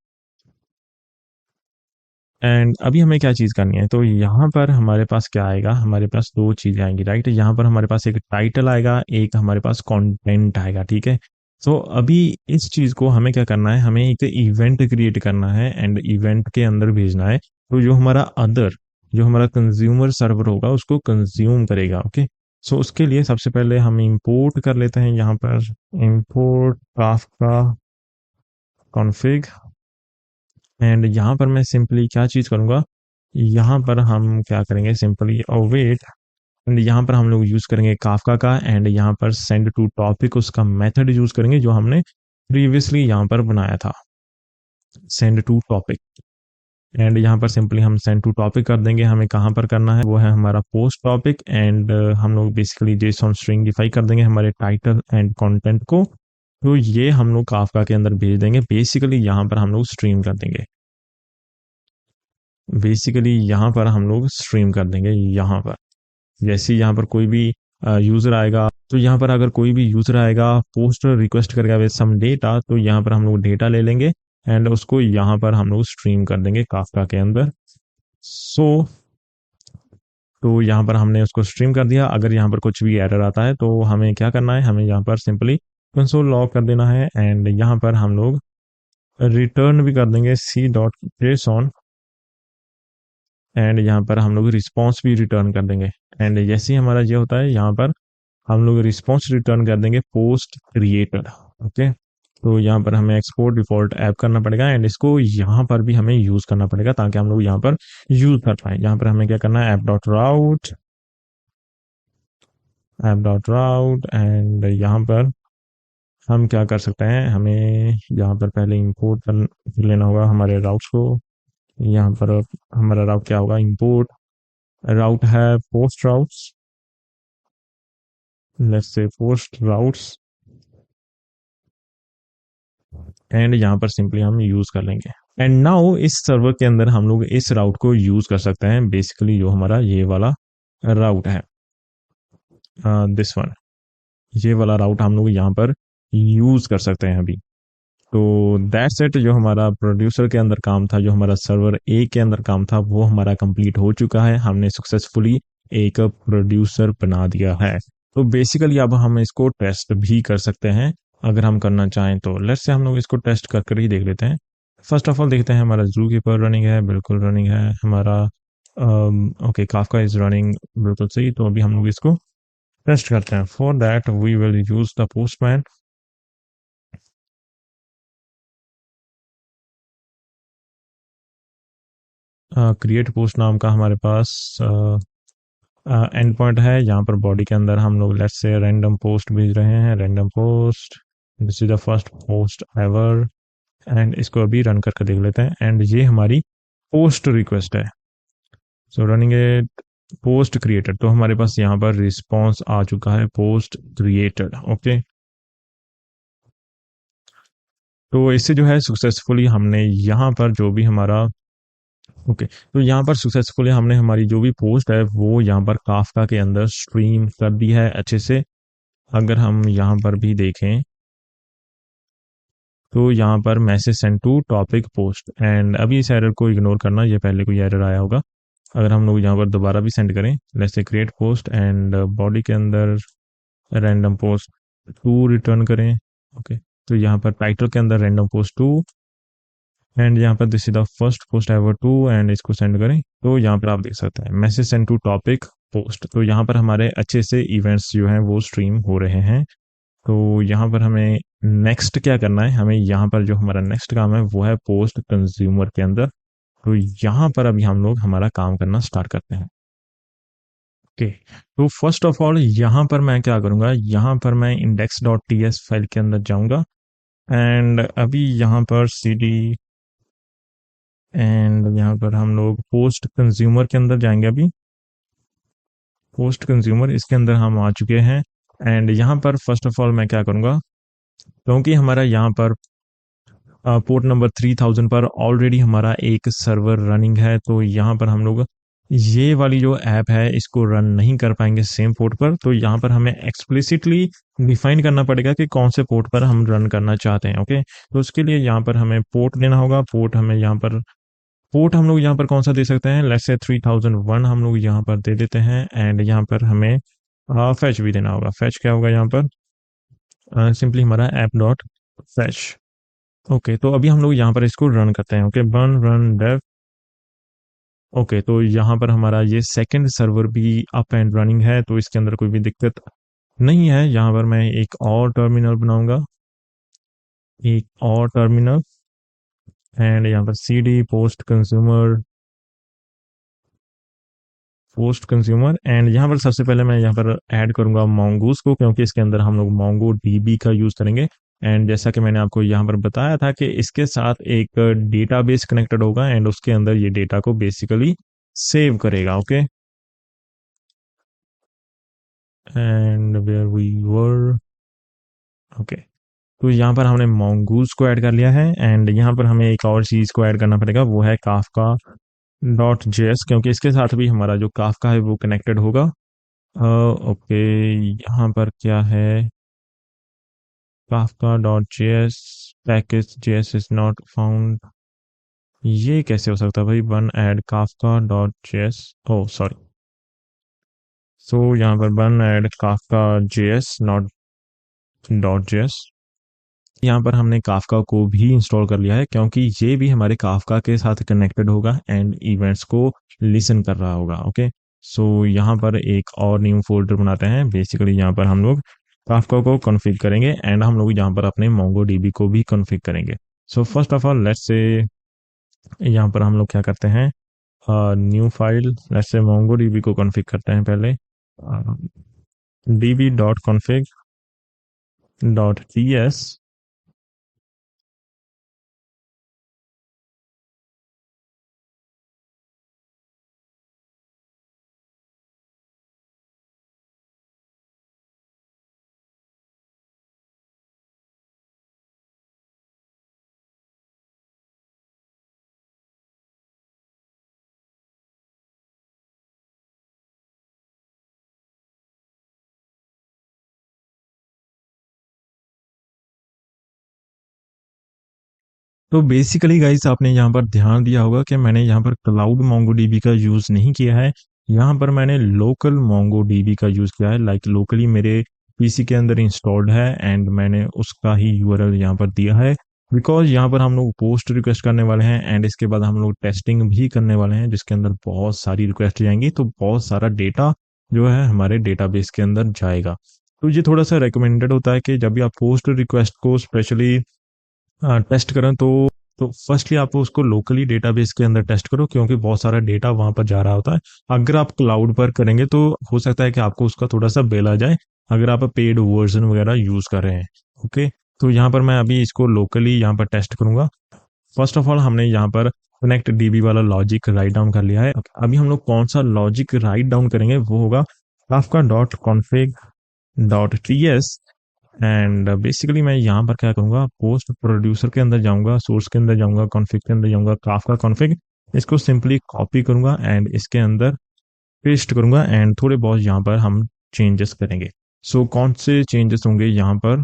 And अभी हमें क्या चीज़ करनी है, तो यहाँ पर हमारे पास क्या आएगा, हमारे पास दो चीज़ें आएंगी, राइट। यहाँ पर हमारे पास एक टाइटल आएगा, एक हमारे पास कंटेंट आएगा, ठीक है। तो अभी इस चीज़ को हमें क्या करना है, हमें एक इवेंट क्रिएट करना है एंड इवेंट के अंदर भेजना है। तो जो हमारा कंज्यूमर सर्वर होगा उसको कंज्यूम करेगा, ओके। सो उसके लिए सबसे पहले हम इंपोर्ट कर लेते हैं, यहाँ पर इंपोर्ट काफका कॉन्फ़िग। एंड यहाँ पर मैं सिंपली क्या चीज़ करूँगा, यहाँ पर हम क्या करेंगे, सिंपली अवेट। एंड यहाँ पर हम लोग यूज़ करेंगे काफका का। एंड यहाँ पर सेंड टू टॉपिक उसका मेथड यूज़ करेंगे जो हमने प्रीवियसली यहाँ पर बनाया था, सेंड टू टॉपिक। एंड यहाँ पर सिंपली हम सेंड टू टॉपिक कर देंगे। हमें कहाँ पर करना है, वो है हमारा पोस्ट टॉपिक। एंड हम लोग बेसिकली जेसॉन स्ट्रिंग डिफाई कर देंगे हमारे टाइटल एंड कंटेंट को। तो ये हम लोग काफका के अंदर भेज देंगे। बेसिकली यहाँ पर हम लोग स्ट्रीम कर देंगे, यहाँ पर जैसे ही यहाँ पर कोई भी यूज़र आएगा, तो यहाँ पर अगर कोई भी यूज़र आएगा पोस्ट रिक्वेस्ट करेगा विद सम डेटा, तो यहाँ पर हम लोग डेटा ले लेंगे एंड उसको यहाँ पर हम लोग स्ट्रीम कर देंगे काफका के अंदर। सो तो यहाँ पर हमने उसको स्ट्रीम कर दिया। अगर यहाँ पर कुछ भी एरर आता है तो हमें क्या करना है, हमें यहाँ पर सिंपली कंसोल लॉग कर देना है। एंड यहाँ पर हम लोग रिटर्न भी कर देंगे सी डॉट जेसॉन। एंड यहाँ पर हम लोग रिस्पॉन्स भी रिटर्न कर देंगे। एंड जैसे ही हमारा ये होता है, यहाँ पर हम लोग रिस्पॉन्स रिटर्न कर देंगे पोस्ट क्रिएटेड, ओके। तो यहाँ पर हमें एक्सपोर्ट डिफॉल्ट ऐप करना पड़ेगा एंड इसको यहाँ पर भी हमें यूज़ करना पड़ेगा ताकि हम लोग यहाँ पर यूज़ कर पाए। यहाँ पर हमें क्या करना है, ऐप डॉट राउट। एंड यहाँ पर हम क्या कर सकते हैं, हमें यहाँ पर पहले इंपोर्ट कर लेना होगा हमारे राउट्स को। यहाँ पर हमारा राउट क्या होगा, इंपोर्ट राउट है post routes, let's say post routes. And यहाँ पर सिंपली हम यूज कर लेंगे। एंड नाउ इस सर्वर के अंदर हम लोग इस राउट को यूज कर सकते हैं, बेसिकली जो हमारा ये वाला राउट है, दिस वन, ये वाला राउट हम लोग यहाँ पर यूज कर सकते हैं अभी। तो दैट्स इट, जो हमारा प्रोड्यूसर के अंदर काम था, जो हमारा सर्वर ए के अंदर काम था, वो हमारा कंप्लीट हो चुका है। हमने सक्सेसफुली एक प्रोड्यूसर बना दिया है। तो बेसिकली अब हम इसको टेस्ट भी कर सकते हैं अगर हम करना चाहें तो। लेट्स से हम लोग इसको टेस्ट कर कर ही देख लेते हैं। फर्स्ट ऑफ ऑल देखते हैं हमारा जू कीपर रनिंग है, बिल्कुल रनिंग है हमारा। ओके, काफका इज रनिंग, बिल्कुल सही। तो अभी हम लोग इसको टेस्ट करते हैं। For that we will use the Postman. Create post नाम का हमारे पास एंड पॉइंट है। यहाँ पर बॉडी के अंदर हम लोग लेट्स से रैंडम पोस्ट भेज रहे हैं, random post, this is the first post ever. And इसको अभी रन करके देख लेते हैं। एंड ये हमारी पोस्ट रिक्वेस्ट है। सो रनिंग इट, पोस्ट क्रिएटेड। तो हमारे पास यहाँ पर रिस्पॉन्स आ चुका है, पोस्ट क्रिएटेड। ओके, तो इससे जो है सक्सेसफुली हमने यहाँ पर जो भी हमारा ओके तो यहाँ पर सक्सेसफुली हमने हमारी जो भी पोस्ट है वो यहाँ पर काफका के अंदर स्ट्रीम कर दी है अच्छे से। अगर हम यहाँ पर भी देखें तो यहाँ पर message send to topic post. And अभी इस एरर को इग्नोर करना, ये पहले कोई एरर आया होगा। अगर हम लोग यहाँ पर दोबारा भी सेंड करें, let's say create post and body के अंदर रैंडम पोस्ट टू रिटर्न करें। ओके, तो यहाँ पर टाइटल के अंदर रैंडम पोस्ट टू एंड यहाँ पर this is the first post ever to and इसको सेंड करें। तो यहाँ पर आप देख सकते हैं message send to topic post. तो यहाँ पर हमारे अच्छे से इवेंट्स जो हैं वो स्ट्रीम हो रहे हैं। तो यहाँ पर हमें नेक्स्ट क्या करना है, हमें यहाँ पर जो हमारा नेक्स्ट काम है वो है पोस्ट कंज्यूमर के अंदर। तो यहाँ पर अभी हम लोग हमारा काम करना स्टार्ट करते हैं। ओके, तो फर्स्ट ऑफ ऑल यहाँ पर मैं क्या करूँगा, यहाँ पर मैं index dot T S file के अंदर जाऊँगा। एंड अभी यहाँ पर सी डी एंड यहाँ पर हम लोग पोस्ट कंज्यूमर के अंदर जाएंगे। अभी पोस्ट कंज्यूमर इसके अंदर हम आ चुके हैं। एंड यहाँ पर फर्स्ट ऑफ ऑल मैं क्या करूँगा, क्योंकि हमारा यहाँ पर पोर्ट नंबर 3000 पर ऑलरेडी हमारा एक सर्वर रनिंग है, तो यहाँ पर हम लोग ये वाली जो ऐप है इसको रन नहीं कर पाएंगे सेम पोर्ट पर। तो यहाँ पर हमें एक्सप्लिसिटली डिफाइन करना पड़ेगा कि कौन से पोर्ट पर हम रन करना चाहते हैं। ओके, तो उसके लिए यहाँ पर हमें पोर्ट देना होगा। पोर्ट हमें यहाँ पर पोर्ट हम लोग यहाँ पर कौन सा दे सकते हैं, लेट्स से 3001 हम लोग यहाँ पर दे देते हैं। एंड यहाँ पर हमें फैच भी देना होगा। फैच क्या होगा यहाँ पर, सिंपली हमारा ऐप डॉट फैच। ओके, तो अभी हम लोग यहाँ पर इसको रन करते हैं। Okay, Bun run dev. Okay, तो यहाँ पर हमारा ये सेकंड सर्वर भी अप एंड रनिंग है, तो इसके अंदर कोई भी दिक्कत नहीं है। यहाँ पर मैं एक और टर्मिनल बनाऊंगा, एक और टर्मिनल। एंड यहाँ पर c d post consumer and यहाँ पर सबसे पहले मैं यहाँ पर ऐड करूंगा मोंगूस को, क्योंकि इसके अंदर हम लोग मोंगो डीबी का यूज करेंगे। एंड जैसा कि मैंने आपको यहाँ पर बताया था कि इसके साथ एक डेटाबेस कनेक्टेड होगा एंड उसके अंदर ये डेटा को बेसिकली सेव करेगा। Okay, and where we were okay, तो यहाँ पर हमने मोंगूस को ऐड कर लिया है। एंड यहाँ पर हमें एक और चीज को ऐड करना पड़ेगा, वो है काफका डॉट जेएस, क्योंकि इसके साथ भी हमारा जो काफका है वो कनेक्टेड होगा। ओके, यहाँ पर क्या है, Kafka dot JS package JS is not found. ये कैसे हो सकता है भाई, one add Kafka dot JS, oh sorry. So यहाँ पर one add Kafka JS not dot JS. यहाँ पर हमने काफका को भी इंस्टॉल कर लिया है, क्योंकि ये भी हमारे काफका के साथ कनेक्टेड होगा एंड इवेंट्स को लिसन कर रहा होगा। ओके, सो यहाँ पर एक और न्यू फोल्डर बनाते हैं। बेसिकली यहाँ पर हम लोग काफका को कॉन्फ़िग करेंगे एंड हम लोग यहाँ पर अपने मोंगो डीबी को भी कॉन्फ़िग करेंगे। So first of all let's say यहाँ पर हम लोग क्या करते हैं, new file, let's say Mongo dB को कॉन्फ़िग करते हैं पहले। DB dot config dot T S. तो बेसिकली गाइस आपने यहाँ पर ध्यान दिया होगा कि मैंने यहाँ पर क्लाउड मोंगोडीबी का यूज़ नहीं किया है। यहाँ पर मैंने लोकल मोंगोडीबी का यूज़ किया है, लाइक लोकली मेरे पीसी के अंदर इंस्टॉल्ड है एंड मैंने उसका ही यूआरएल यहाँ पर दिया है। बिकॉज यहाँ पर हम लोग पोस्ट रिक्वेस्ट करने वाले हैं एंड इसके बाद हम लोग टेस्टिंग भी करने वाले हैं, जिसके अंदर बहुत सारी रिक्वेस्ट जाएंगी, तो बहुत सारा डेटा जो है हमारे डेटाबेस के अंदर जाएगा। तो ये थोड़ा सा रिकमेंडेड होता है कि जब भी आप पोस्ट रिक्वेस्ट को स्पेशली टेस्ट करें तो फर्स्टली आप उसको लोकली डेटाबेस के अंदर टेस्ट करो, क्योंकि बहुत सारा डेटा वहां पर जा रहा होता है। अगर आप क्लाउड पर करेंगे तो हो सकता है कि आपको उसका थोड़ा सा बिल आ जाए, अगर आप पेड वर्जन वगैरह यूज कर रहे हैं। ओके, तो यहाँ पर मैं अभी इसको लोकली यहाँ पर टेस्ट करूंगा। फर्स्ट ऑफ ऑल हमने यहाँ पर कनेक्ट डीबी वाला लॉजिक राइट डाउन कर लिया है। अभी हम लोग कौन सा लॉजिक राइट डाउन करेंगे वो होगा आपका dot config dot T S. And basically मैं यहाँ पर क्या करूँगा, पोस्ट प्रोड्यूसर के अंदर जाऊँगा, सोर्स के अंदर जाऊँगा, कॉन्फ़िग के अंदर जाऊँगा, काफका कॉन्फ़िग, इसको सिंपली कॉपी करूँगा एंड इसके अंदर पेस्ट करूँगा एंड थोड़े बहुत यहाँ पर हम चेंजेस करेंगे। सो कौन से चेंजेस होंगे यहाँ पर,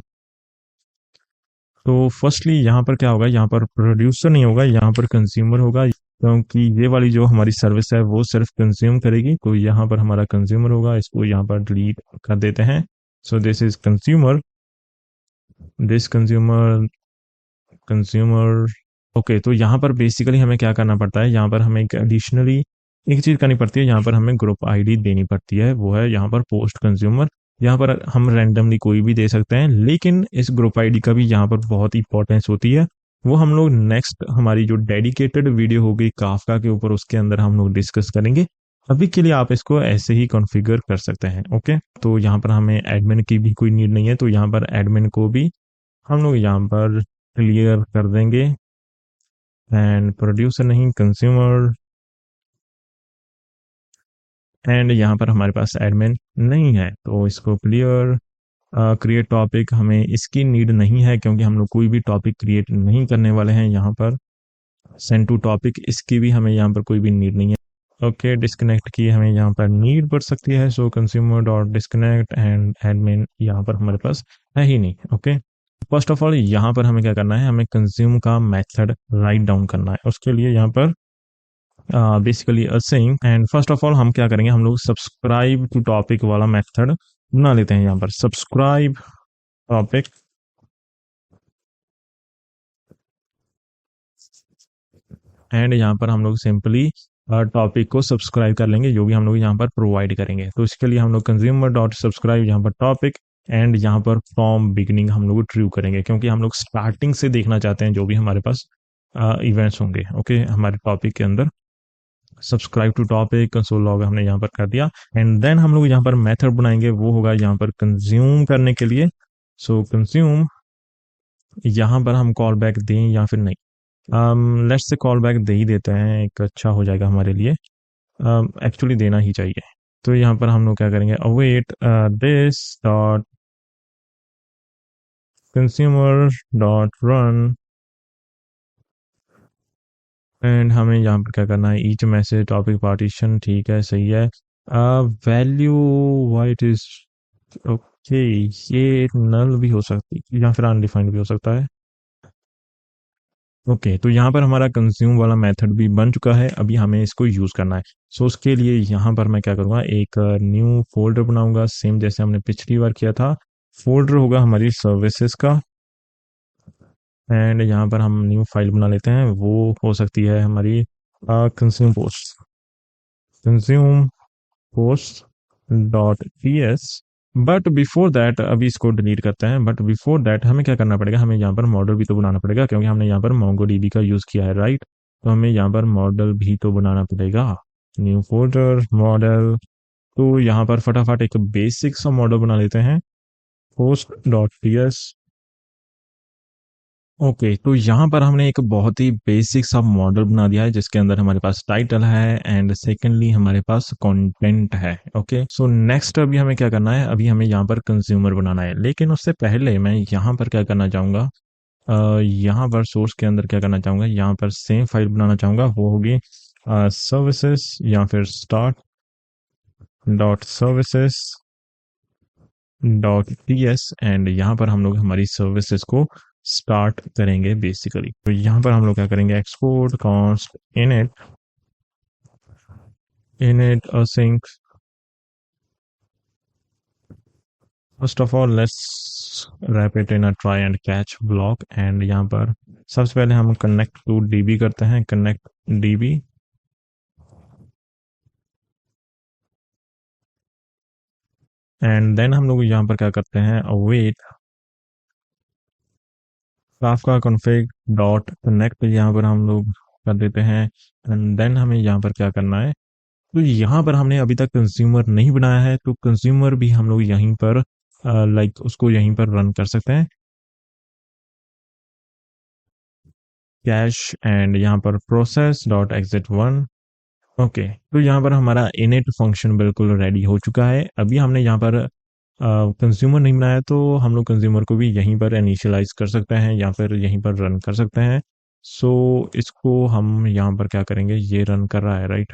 तो फर्स्टली यहाँ पर क्या होगा, यहाँ पर प्रोड्यूसर नहीं होगा, यहाँ पर कंज्यूमर होगा, क्योंकि ये वाली जो हमारी सर्विस है वो सिर्फ कंज्यूम करेगी। तो यहाँ पर हमारा कंज्यूमर होगा, इसको यहाँ पर डिलीट कर देते हैं। So this is consumer, this consumer, consumer. Okay, तो यहाँ पर बेसिकली हमें क्या करना पड़ता है, यहाँ पर हमें एडिशनली एक चीज करनी पड़ती है, यहाँ पर हमें ग्रुप आईडी देनी पड़ती है, वो है यहाँ पर पोस्ट कंज्यूमर। यहाँ पर हम रैंडमली कोई भी दे सकते हैं, लेकिन इस ग्रुप आईडी का भी यहाँ पर बहुत इंपॉर्टेंस होती है। वो हम लोग नेक्स्ट हमारी जो डेडिकेटेड वीडियो होगी काफका के ऊपर, उसके अंदर हम लोग डिस्कस करेंगे। अभी के लिए आप इसको ऐसे ही कॉन्फ़िगर कर सकते हैं। ओके, तो यहाँ पर हमें एडमिन की भी कोई नीड नहीं है, तो यहाँ पर एडमिन को भी हम लोग यहाँ पर क्लियर कर देंगे एंड प्रोड्यूसर नहीं, कंज्यूमर। एंड यहाँ पर हमारे पास एडमिन नहीं है तो इसको क्लियर। क्रिएट टॉपिक, हमें इसकी नीड नहीं है क्योंकि हम लोग कोई भी टॉपिक क्रिएट नहीं करने वाले हैं यहाँ पर। सेंड टू टॉपिक, इसकी भी हमें यहाँ पर कोई भी नीड नहीं है। ओके, डिस्कनेक्ट की हमें यहाँ पर नीड पड़ सकती है, सो consumer dot disconnect and admin यहाँ पर हमारे पास है ही नहीं। ओके, फर्स्ट ऑफ ऑल यहाँ पर हमें क्या करना है, हमें कंज्यूम का मेथड राइट डाउन करना है। उसके लिए यहाँ पर basically using, and first of all हम क्या करेंगे, हम लोग सब्सक्राइब टू टॉपिक वाला मेथड बना लेते हैं। यहाँ पर सब्सक्राइब टॉपिक, एंड यहाँ पर हम लोग सिंपली टॉपिक को सब्सक्राइब कर लेंगे जो भी हम लोग यहाँ पर प्रोवाइड करेंगे। तो इसके लिए हम लोग कंज्यूमर डॉट सब्सक्राइब यहाँ पर टॉपिक, एंड यहाँ पर फ्रॉम बिगिनिंग हम लोग ट्रू करेंगे, क्योंकि हम लोग स्टार्टिंग से देखना चाहते हैं जो भी हमारे पास इवेंट्स होंगे। ओके, हमारे टॉपिक के अंदर subscribe to topic console log हमने यहाँ पर कर दिया, एंड देन हम लोग यहाँ पर मेथड बनाएंगे, वो होगा यहाँ पर कंज्यूम करने के लिए। सो कंज्यूम, यहाँ पर हम कॉल बैक दें या फिर नहीं, लेट्स से कॉल बैक दे ही देते हैं, एक अच्छा हो जाएगा हमारे लिए। एक्चुअली देना ही चाहिए। तो यहाँ पर हम लोग क्या करेंगे, await this dot consumer dot run, and हमें यहाँ पर क्या करना है, ईच मैसेज टॉपिक पार्टीशन, ठीक है सही है। वैल्यू वाइट इज ओके, ये नल भी हो सकती है या फिर अनडिफाइंड भी हो सकता है। ओके, तो यहाँ पर हमारा कंज्यूम वाला मेथड भी बन चुका है, अभी हमें इसको यूज करना है। सो उसके लिए यहाँ पर मैं क्या करूँगा, एक न्यू फोल्डर बनाऊंगा, सेम जैसे हमने पिछली बार किया था। फोल्डर होगा हमारी सर्विसेज का, एंड यहाँ पर हम न्यू फाइल बना लेते हैं, वो हो सकती है हमारी consume post, consume post dot P S. But before that, अभी इसको डिलीट करते हैं, बट बिफोर दैट हमें क्या करना पड़ेगा, हमें यहाँ पर मॉडल भी तो बनाना पड़ेगा, क्योंकि हमने यहाँ पर मोंगोडीबी का यूज किया है, राइट। तो हमें यहाँ पर मॉडल भी तो बनाना पड़ेगा, न्यू फोल्डर मॉडल। तो यहाँ पर फटाफट एक बेसिक सा मॉडल बना लेते हैं, post dot P S. Okay, तो यहाँ पर हमने एक बहुत ही बेसिक सा मॉडल बना दिया है, जिसके अंदर हमारे पास टाइटल है एंड सेकेंडली हमारे पास कंटेंट है। ओके, सो नेक्स्ट अभी हमें क्या करना है, अभी हमें यहाँ पर कंज्यूमर बनाना है, लेकिन उससे पहले मैं यहाँ पर क्या करना चाहूँगा, यहाँ पर सोर्स के अंदर क्या करना चाहूँगा, यहाँ पर सेम फाइल बनाना चाहूँगा, वो होगी सर्विसेज या फिर start dot services dot T S, and यहाँ पर हम लोग हमारी सर्विसेज को स्टार्ट करेंगे बेसिकली। तो यहाँ पर हम लोग क्या करेंगे, export const init async first of all let's wrap it in a try and catch block, and यहाँ पर सबसे पहले हम कनेक्ट टू डीबी करते हैं, कनेक्ट डीबी, एंड देन हम लोग यहाँ पर क्या करते हैं, await Kafka config dot connect, यहाँ पर हम लोग कर देते हैं, एंड देन हमें यहाँ पर क्या करना है, तो यहाँ पर हमने अभी तक कंज्यूमर नहीं बनाया है, तो कंज्यूमर भी हम लोग यहीं पर लाइक उसको यहीं पर रन कर सकते हैं, कैश, एंड यहाँ पर process dot exit one. Okay, तो यहाँ पर हमारा इनिट फंक्शन बिल्कुल रेडी हो चुका है। अभी हमने यहाँ पर कंज्यूमर नहीं बनाया, तो हम लोग कंज्यूमर को भी यहीं पर इनिशियलाइज कर सकते हैं या फिर यहीं पर रन कर सकते हैं। सो इसको हम यहाँ पर क्या करेंगे, ये रन कर रहा है right,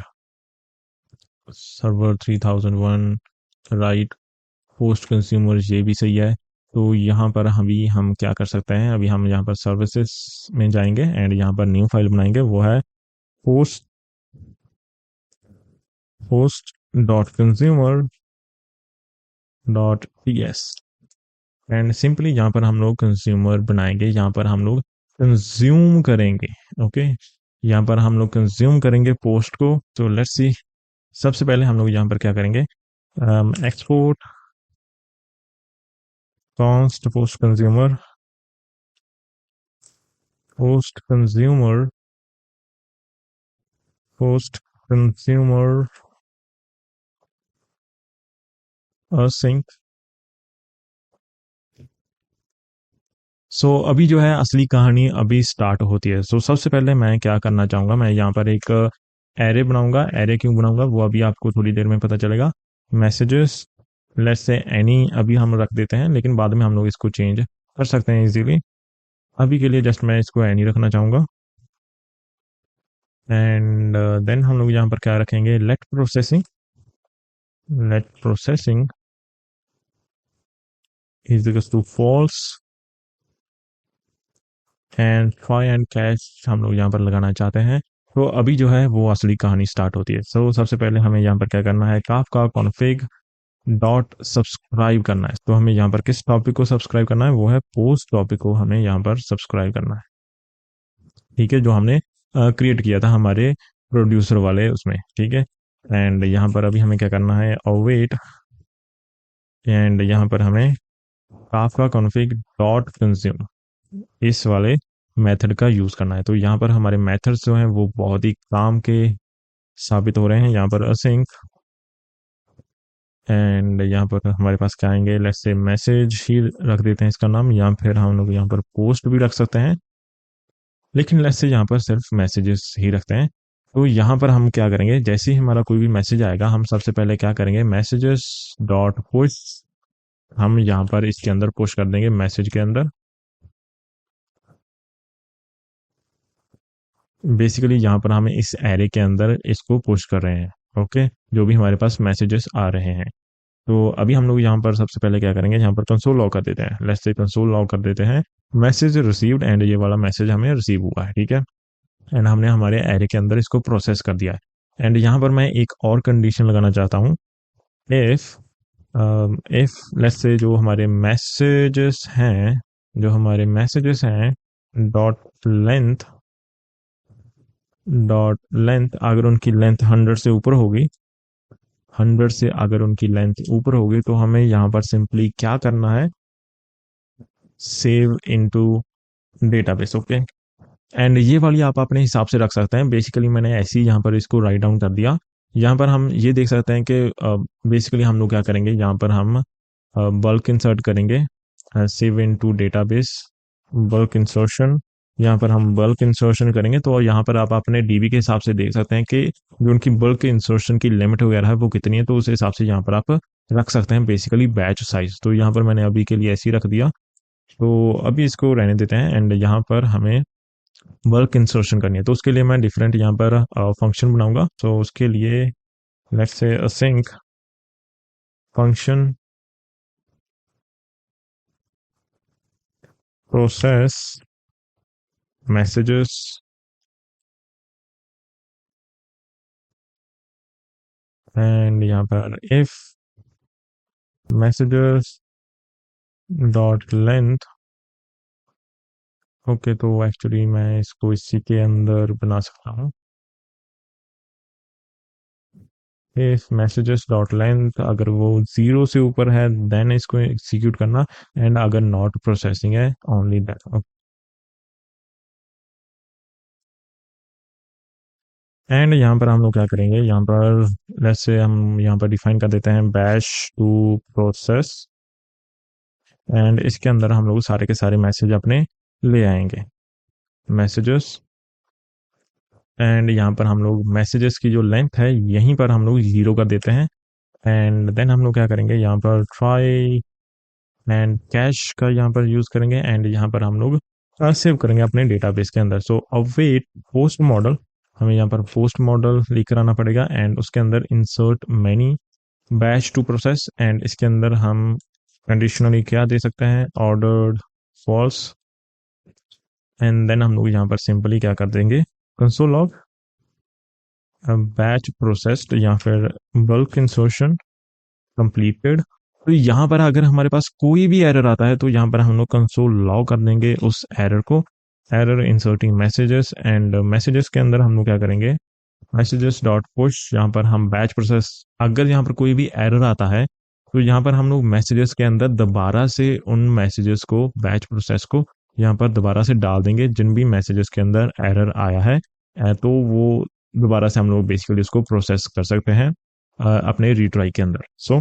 server 3001 right, post consumer ये भी सही है। तो यहाँ पर हम क्या कर सकते हैं, अभी हम यहाँ पर सर्विसेज में जाएंगे एंड यहाँ पर न्यू फाइल बनाएंगे, वो है post post dot consumer dot T S, and simply यहाँ पर हम लोग कंज्यूमर बनाएंगे, यहाँ पर हम लोग कंज्यूम करेंगे। ओके, यहाँ पर हम लोग कंज्यूम करेंगे पोस्ट को। तो लेट्स सी, सबसे पहले हम लोग यहाँ पर क्या करेंगे, export const post consumer sync. So अभी जो है असली कहानी अभी स्टार्ट होती है। सो सबसे पहले मैं क्या करना चाहूँगा, मैं यहाँ पर एक एरे बनाऊंगा। एरे क्यों बनाऊंगा वो अभी आपको थोड़ी देर में पता चलेगा। मैसेजेस लेट्स से एनी अभी हम रख देते हैं, लेकिन बाद में हम लोग इसको चेंज कर सकते हैं इजीली। अभी के लिए जस्ट मैं इसको एनी रखना चाहूँगा, एंड देन हम लोग यहाँ पर क्या रखेंगे, let processing is equals to false, and try and catch हम लोग यहाँ पर लगाना चाहते हैं। तो अभी जो है वो असली कहानी स्टार्ट होती है। सो सबसे पहले हमें यहाँ पर क्या करना है, काफका कॉन्फ़िग डॉट सब्सक्राइब करना है। तो हमें यहाँ पर किस टॉपिक को सब्सक्राइब करना है, वो है पोस्ट टॉपिक को हमें यहाँ पर सब्सक्राइब करना है। ठीक है, जो हमने क्रिएट किया था हमारे प्रोड्यूसर वाले उसमें। ठीक है, एंड यहाँ पर अभी हमें क्या करना है, अवेट, एंड यहाँ पर हमें काफका कॉन्फ़िग डॉट कंज्यूम इस वाले मेथड का यूज करना है। तो यहाँ पर हमारे मेथड्स जो हैं वो बहुत ही काम के साबित हो रहे हैं। यहाँ पर असिंक, एंड यहाँ पर हमारे पास क्या आएंगे, लेट्स से मैसेज ही रख देते हैं इसका नाम, या फिर हम लोग यहाँ पर पोस्ट भी रख सकते हैं, लेकिन लेट्स से यहाँ पर सिर्फ मैसेजेस ही रखते हैं। तो यहाँ पर हम क्या करेंगे, जैसे ही हमारा कोई भी मैसेज आएगा, हम सबसे पहले क्या करेंगे, मैसेजेस डॉट पुश, हम यहाँ पर इसके अंदर पुश कर देंगे, मैसेज के अंदर। बेसिकली यहाँ पर हमें इस एरे के अंदर इसको पुश कर रहे हैं। ओके, जो भी हमारे पास मैसेजेस आ रहे हैं। तो अभी हम लोग यहाँ पर सबसे पहले क्या करेंगे, यहाँ पर कंसोल लॉग कर देते हैं, लेट्स से कंसोल लॉग कर देते हैं, मैसेज रिसीव्ड, एंड ये वाला मैसेज हमें रिसीव हुआ है। ठीक है, एंड हमने हमारे एरे के अंदर इसको प्रोसेस कर दिया है। एंड यहाँ पर मैं एक और कंडीशन लगाना चाहता हूँ, इफ इफ लेट्स से जो हमारे मैसेजेस हैं डॉट लेंथ अगर उनकी लेंथ 100 से ऊपर होगी, 100 से अगर उनकी लेंथ ऊपर होगी, तो हमें यहाँ पर सिंपली क्या करना है, save into database. Okay, and ये वाली आप अपने हिसाब से रख सकते हैं। बेसिकली मैंने ऐसे ही यहाँ पर इसको राइट डाउन कर दिया। यहाँ पर हम ये देख सकते हैं कि बेसिकली हम लोग क्या करेंगे, यहाँ पर हम बल्क इंसर्ट करेंगे, save into database bulk insertion. यहाँ पर हम बल्क इंसर्शन करेंगे, तो यहाँ पर आप अपने डीबी के हिसाब से देख सकते हैं कि जो उनकी बल्क इंसर्शन की लिमिट वगैरह है वो कितनी है, तो उस हिसाब से यहाँ पर आप रख सकते हैं बेसिकली बैच साइज। तो यहाँ पर मैंने अभी के लिए ऐसे ही रख दिया, तो अभी इसको रहने देते हैं। एंड यहाँ पर हमें बल्क इंसर्शन करनी है, तो उसके लिए मैं डिफरेंट यहाँ पर फंक्शन बनाऊंगा। तो उसके लिए let's say async function process messages, and यहाँ पर if messages dot length. Okay, तो एक्चुअली मैं इसको इसी के अंदर बना सकता हूँ। इफ मैसेजेस डॉट लेंथ, अगर वो 0 से ऊपर है देन इसको एग्जीक्यूट करना, एंड अगर नॉट प्रोसेसिंग है ओनली दैट। एंड यहाँ पर हम लोग क्या करेंगे, यहाँ पर लेट्स से हम यहाँ पर डिफाइन कर देते हैं बैश टू प्रोसेस, एंड इसके अंदर हम लोग सारे के सारे मैसेज अपने ले आएंगे, मैसेजेस। एंड यहाँ पर हम लोग मैसेजेस की जो लेंथ है यहीं पर हम लोग 0 कर देते हैं। एंड देन हम लोग क्या करेंगे, यहाँ पर ट्राई एंड कैश का यहाँ पर यूज़ करेंगे, एंड यहाँ पर हम लोग सेव करेंगे अपने डेटाबेस के अंदर। सो अवेट पोस्ट मॉडल, हमें यहाँ पर पोस्ट मॉडल लेकर आना पड़ेगा, एंड उसके अंदर insert many batch to process, and इसके अंदर हम कंडीशनली क्या दे सकते हैं, ऑर्डर्ड फॉल्स। एंड देन हम लोग यहाँ पर सिंपली क्या कर देंगे, कंसोल लॉग बैच प्रोसेस्ड या फिर बल्क इंसर्शन कंप्लीटेड। तो यहाँ पर अगर हमारे पास कोई भी एरर आता है तो यहाँ पर हम लोग कंसोल लॉग कर देंगे उस एरर को, error inserting messages. And messages के अंदर हम लोग क्या करेंगे, मैसेजेस डॉट पुश, यहाँ पर हम बैच प्रोसेस, अगर यहाँ पर कोई भी एरर आता है तो यहाँ पर हम लोग मैसेजेस के अंदर दोबारा से उन मैसेजेस को, बैच प्रोसेस को यहाँ पर दोबारा से डाल देंगे जिन भी मैसेजेस के अंदर एरर आया है। तो वो दोबारा से हम लोग बेसिकली उसको प्रोसेस कर सकते हैं अपने रीट्राई के अंदर। सो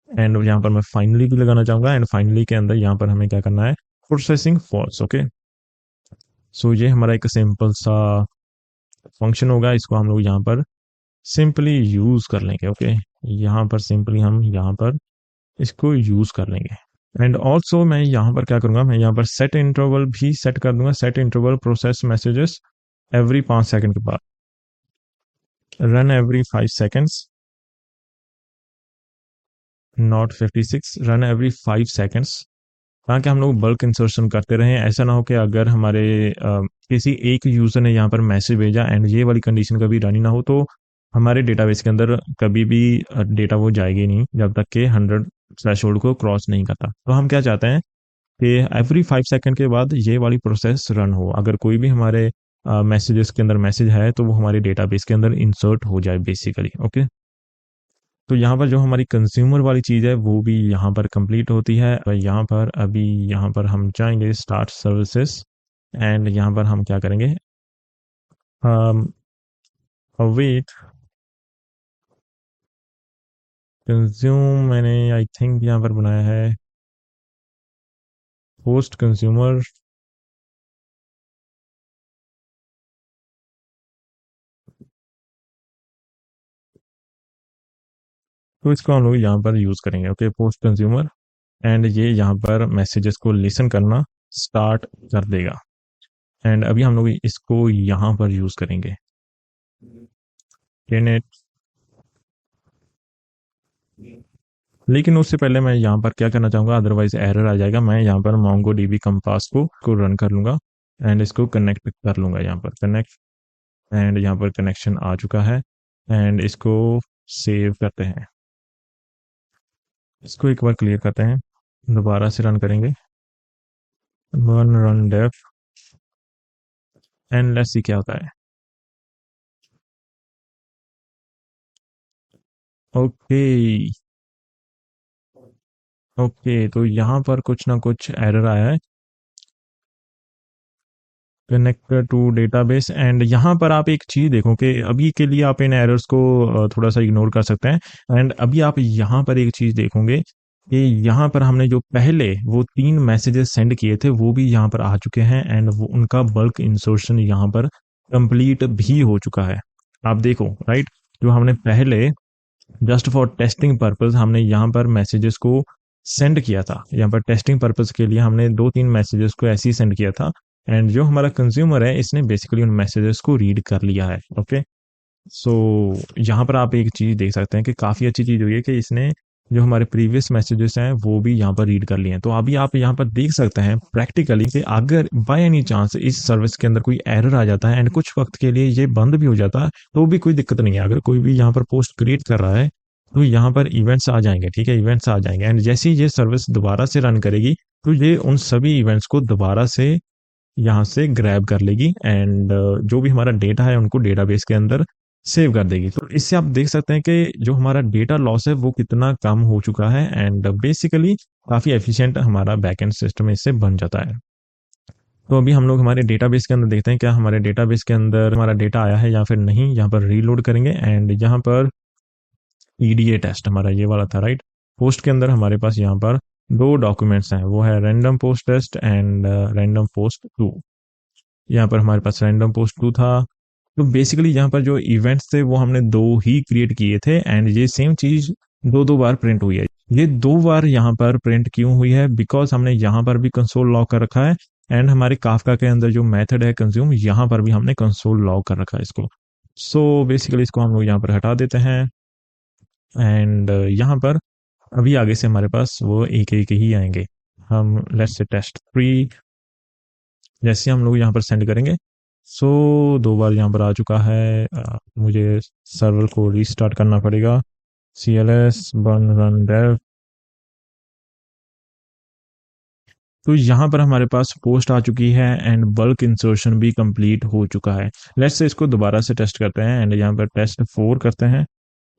एंड यहाँ पर मैं फाइनली भी लगाना चाहूंगा, एंड फाइनली के अंदर यहाँ पर हमें क्या करना है, प्रोसेसिंग फॉल्स। ओके, सो ये हमारा एक सिंपल सा फंक्शन होगा, इसको हम लोग यहाँ पर सिंपली यूज कर लेंगे। ओके, यहाँ पर सिंपली हम यहाँ पर इसको यूज कर लेंगे। एंड ऑल्सो मैं यहाँ पर क्या करूंगा, मैं यहाँ पर सेट इंटरवल भी सेट कर दूंगा, set interval process messages every 5 second के बाद, run every 5 seconds, not 56, run every 5 seconds, ताकि हम लोग बल्क इंसर्शन करते रहें। ऐसा ना हो कि अगर हमारे किसी एक यूजर ने यहाँ पर मैसेज भेजा एंड ये वाली कंडीशन कभी रन ही ना हो, तो हमारे डेटाबेस के अंदर कभी भी डेटा वो जाएगी नहीं जब तक कि 100 थ्रेशोल्ड को क्रॉस नहीं करता। तो हम क्या चाहते हैं कि एवरी 5 सेकंड के बाद ये वाली प्रोसेस रन हो, अगर कोई भी हमारे मैसेजेस के अंदर मैसेज है तो वो हमारे डेटाबेस के अंदर इंसर्ट हो जाए बेसिकली। ओके, तो यहाँ पर जो हमारी कंज्यूमर वाली चीज़ है वो भी यहाँ पर कंप्लीट होती है। यहाँ पर अभी यहाँ पर हम जाएंगे स्टार्ट सर्विसेज, एंड यहाँ पर हम क्या करेंगे, अवेट कंज्यूम, मैंने आई थिंक यहाँ पर बनाया है पोस्ट कंज्यूमर। तो इसको हम लोग यहाँ पर यूज़ करेंगे। ओके, पोस्ट कंज्यूमर, एंड ये यहाँ पर मैसेजेस को लिसन करना स्टार्ट कर देगा। एंड अभी हम लोग इसको यहाँ पर यूज़ करेंगे, नेट। लेकिन उससे पहले मैं यहाँ पर क्या करना चाहूँगा, अदरवाइज एरर आ जाएगा। मैं यहाँ पर मोंगो डीबी कंपास को रन कर लूँगा, एंड इसको कनेक्ट कर लूँगा, यहाँ पर कनेक्ट, एंड यहाँ पर कनेक्शन आ चुका है। एंड इसको सेव करते हैं, इसको एक बार क्लियर करते हैं, दोबारा से रन करेंगे, run dev, and let's see क्या होता है। ओके, ओके, तो यहाँ पर कुछ ना कुछ एरर आया है, कनेक्ट टू डेटाबेस। एंड यहाँ पर आप एक चीज़ देखो कि अभी के लिए आप इन एरर्स को थोड़ा सा इग्नोर कर सकते हैं। एंड अभी आप यहाँ पर एक चीज़ देखोगे कि यहाँ पर हमने जो पहले वो 3 मैसेजेस सेंड किए थे वो भी यहाँ पर आ चुके हैं, एंड वो उनका बल्क इंसर्शन यहाँ पर कंप्लीट भी हो चुका है। आप देखो राइट, जो हमने पहले जस्ट फॉर टेस्टिंग पर्पस हमने यहाँ पर मैसेजेस को सेंड किया था, यहाँ पर टेस्टिंग पर्पस के लिए हमने 2-3 मैसेजेस को ऐसे ही सेंड किया था, एंड जो हमारा कंज्यूमर है इसने बेसिकली उन मैसेजेस को रीड कर लिया है। ओके, सो यहाँ पर आप एक चीज़ देख सकते हैं कि काफ़ी अच्छी चीज़ हुई है कि इसने जो हमारे प्रीवियस मैसेजेस हैं वो भी यहाँ पर रीड कर लिए हैं। तो अभी आप यहाँ पर देख सकते हैं प्रैक्टिकली कि अगर बाय एनी चांस इस सर्विस के अंदर कोई एरर आ जाता है एंड कुछ वक्त के लिए ये बंद भी हो जाता है तो भी कोई दिक्कत नहीं है। अगर कोई भी यहाँ पर पोस्ट क्रिएट कर रहा है तो यहाँ पर इवेंट्स आ जाएंगे, ठीक है, इवेंट्स आ जाएंगे एंड जैसे ही ये सर्विस दोबारा से रन करेगी तो ये उन सभी इवेंट्स को दोबारा से यहाँ से ग्रैब कर लेगी एंड जो भी हमारा डेटा है उनको डेटाबेस के अंदर सेव कर देगी। तो इससे आप देख सकते हैं कि जो हमारा डेटा लॉस है वो कितना कम हो चुका है एंड बेसिकली काफ़ी एफिशिएंट हमारा बैकएंड सिस्टम इससे बन जाता है। तो अभी हम लोग हमारे डेटाबेस के अंदर देखते हैं क्या हमारे डेटाबेस के अंदर हमारा डेटा आया है या फिर नहीं। यहाँ पर रीलोड करेंगे एंड यहाँ पर ईडीए टेस्ट हमारा ये वाला था, राइट। पोस्ट के अंदर हमारे पास यहाँ पर दो डॉक्यूमेंट्स हैं, वो है random post test and random post two. यहाँ पर हमारे पास रैंडम पोस्ट टू था। तो बेसिकली यहाँ पर जो इवेंट्स थे वो हमने दो ही क्रिएट किए थे एंड ये सेम चीज दो दो बार प्रिंट हुई है। ये दो बार यहाँ पर प्रिंट क्यों हुई है, बिकॉज हमने यहाँ पर भी कंसोल लॉग कर रखा है एंड हमारे काफका के अंदर जो मेथड है कंज्यूम, यहाँ पर भी हमने कंसोल लॉग कर रखा है इसको। सो बेसिकली इसको हम लोग यहाँ पर हटा देते हैं एंड यहाँ पर अभी आगे से हमारे पास वो एक एक ही आएंगे। हम लेट्स से टेस्ट 3 जैसे हम लोग यहाँ पर सेंड करेंगे। सो दो बार यहाँ पर आ चुका है। मुझे सर्वर को रीस्टार्ट करना पड़ेगा। cls burn run dev। तो यहाँ पर हमारे पास पोस्ट आ चुकी है एंड बल्क इंसर्शन भी कंप्लीट हो चुका है। लेट्स से इसको दोबारा से टेस्ट करते हैं एंड यहाँ पर टेस्ट 4 करते हैं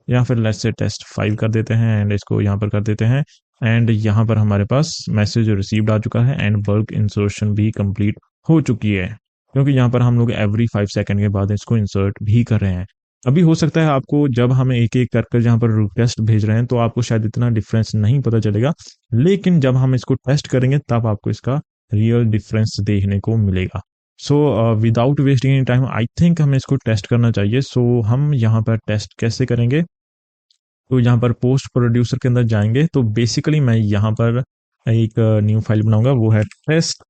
या फिर लेट्स से टेस्ट 5 कर देते हैं एंड इसको यहाँ पर कर देते हैं एंड यहाँ पर हमारे पास मैसेज रिसीव्ड आ चुका है एंड बल्क इंसर्शन भी कंप्लीट हो चुकी है, क्योंकि यहाँ पर हम लोग एवरी 5 सेकंड के बाद इसको इंसर्ट भी कर रहे हैं। अभी हो सकता है आपको जब हम एक एक कर यहाँ पर रिक्वेस्ट भेज रहे हैं तो आपको शायद इतना डिफरेंस नहीं पता चलेगा, लेकिन जब हम इसको टेस्ट करेंगे तब आपको इसका रियल डिफरेंस देखने को मिलेगा। So without wasting any time I think हमें इसको टेस्ट करना चाहिए। सो हम यहाँ पर टेस्ट कैसे करेंगे, तो यहाँ पर पोस्ट प्रोड्यूसर के अंदर जाएंगे। तो बेसिकली मैं यहाँ पर एक न्यू फाइल बनाऊंगा, वो है टेस्ट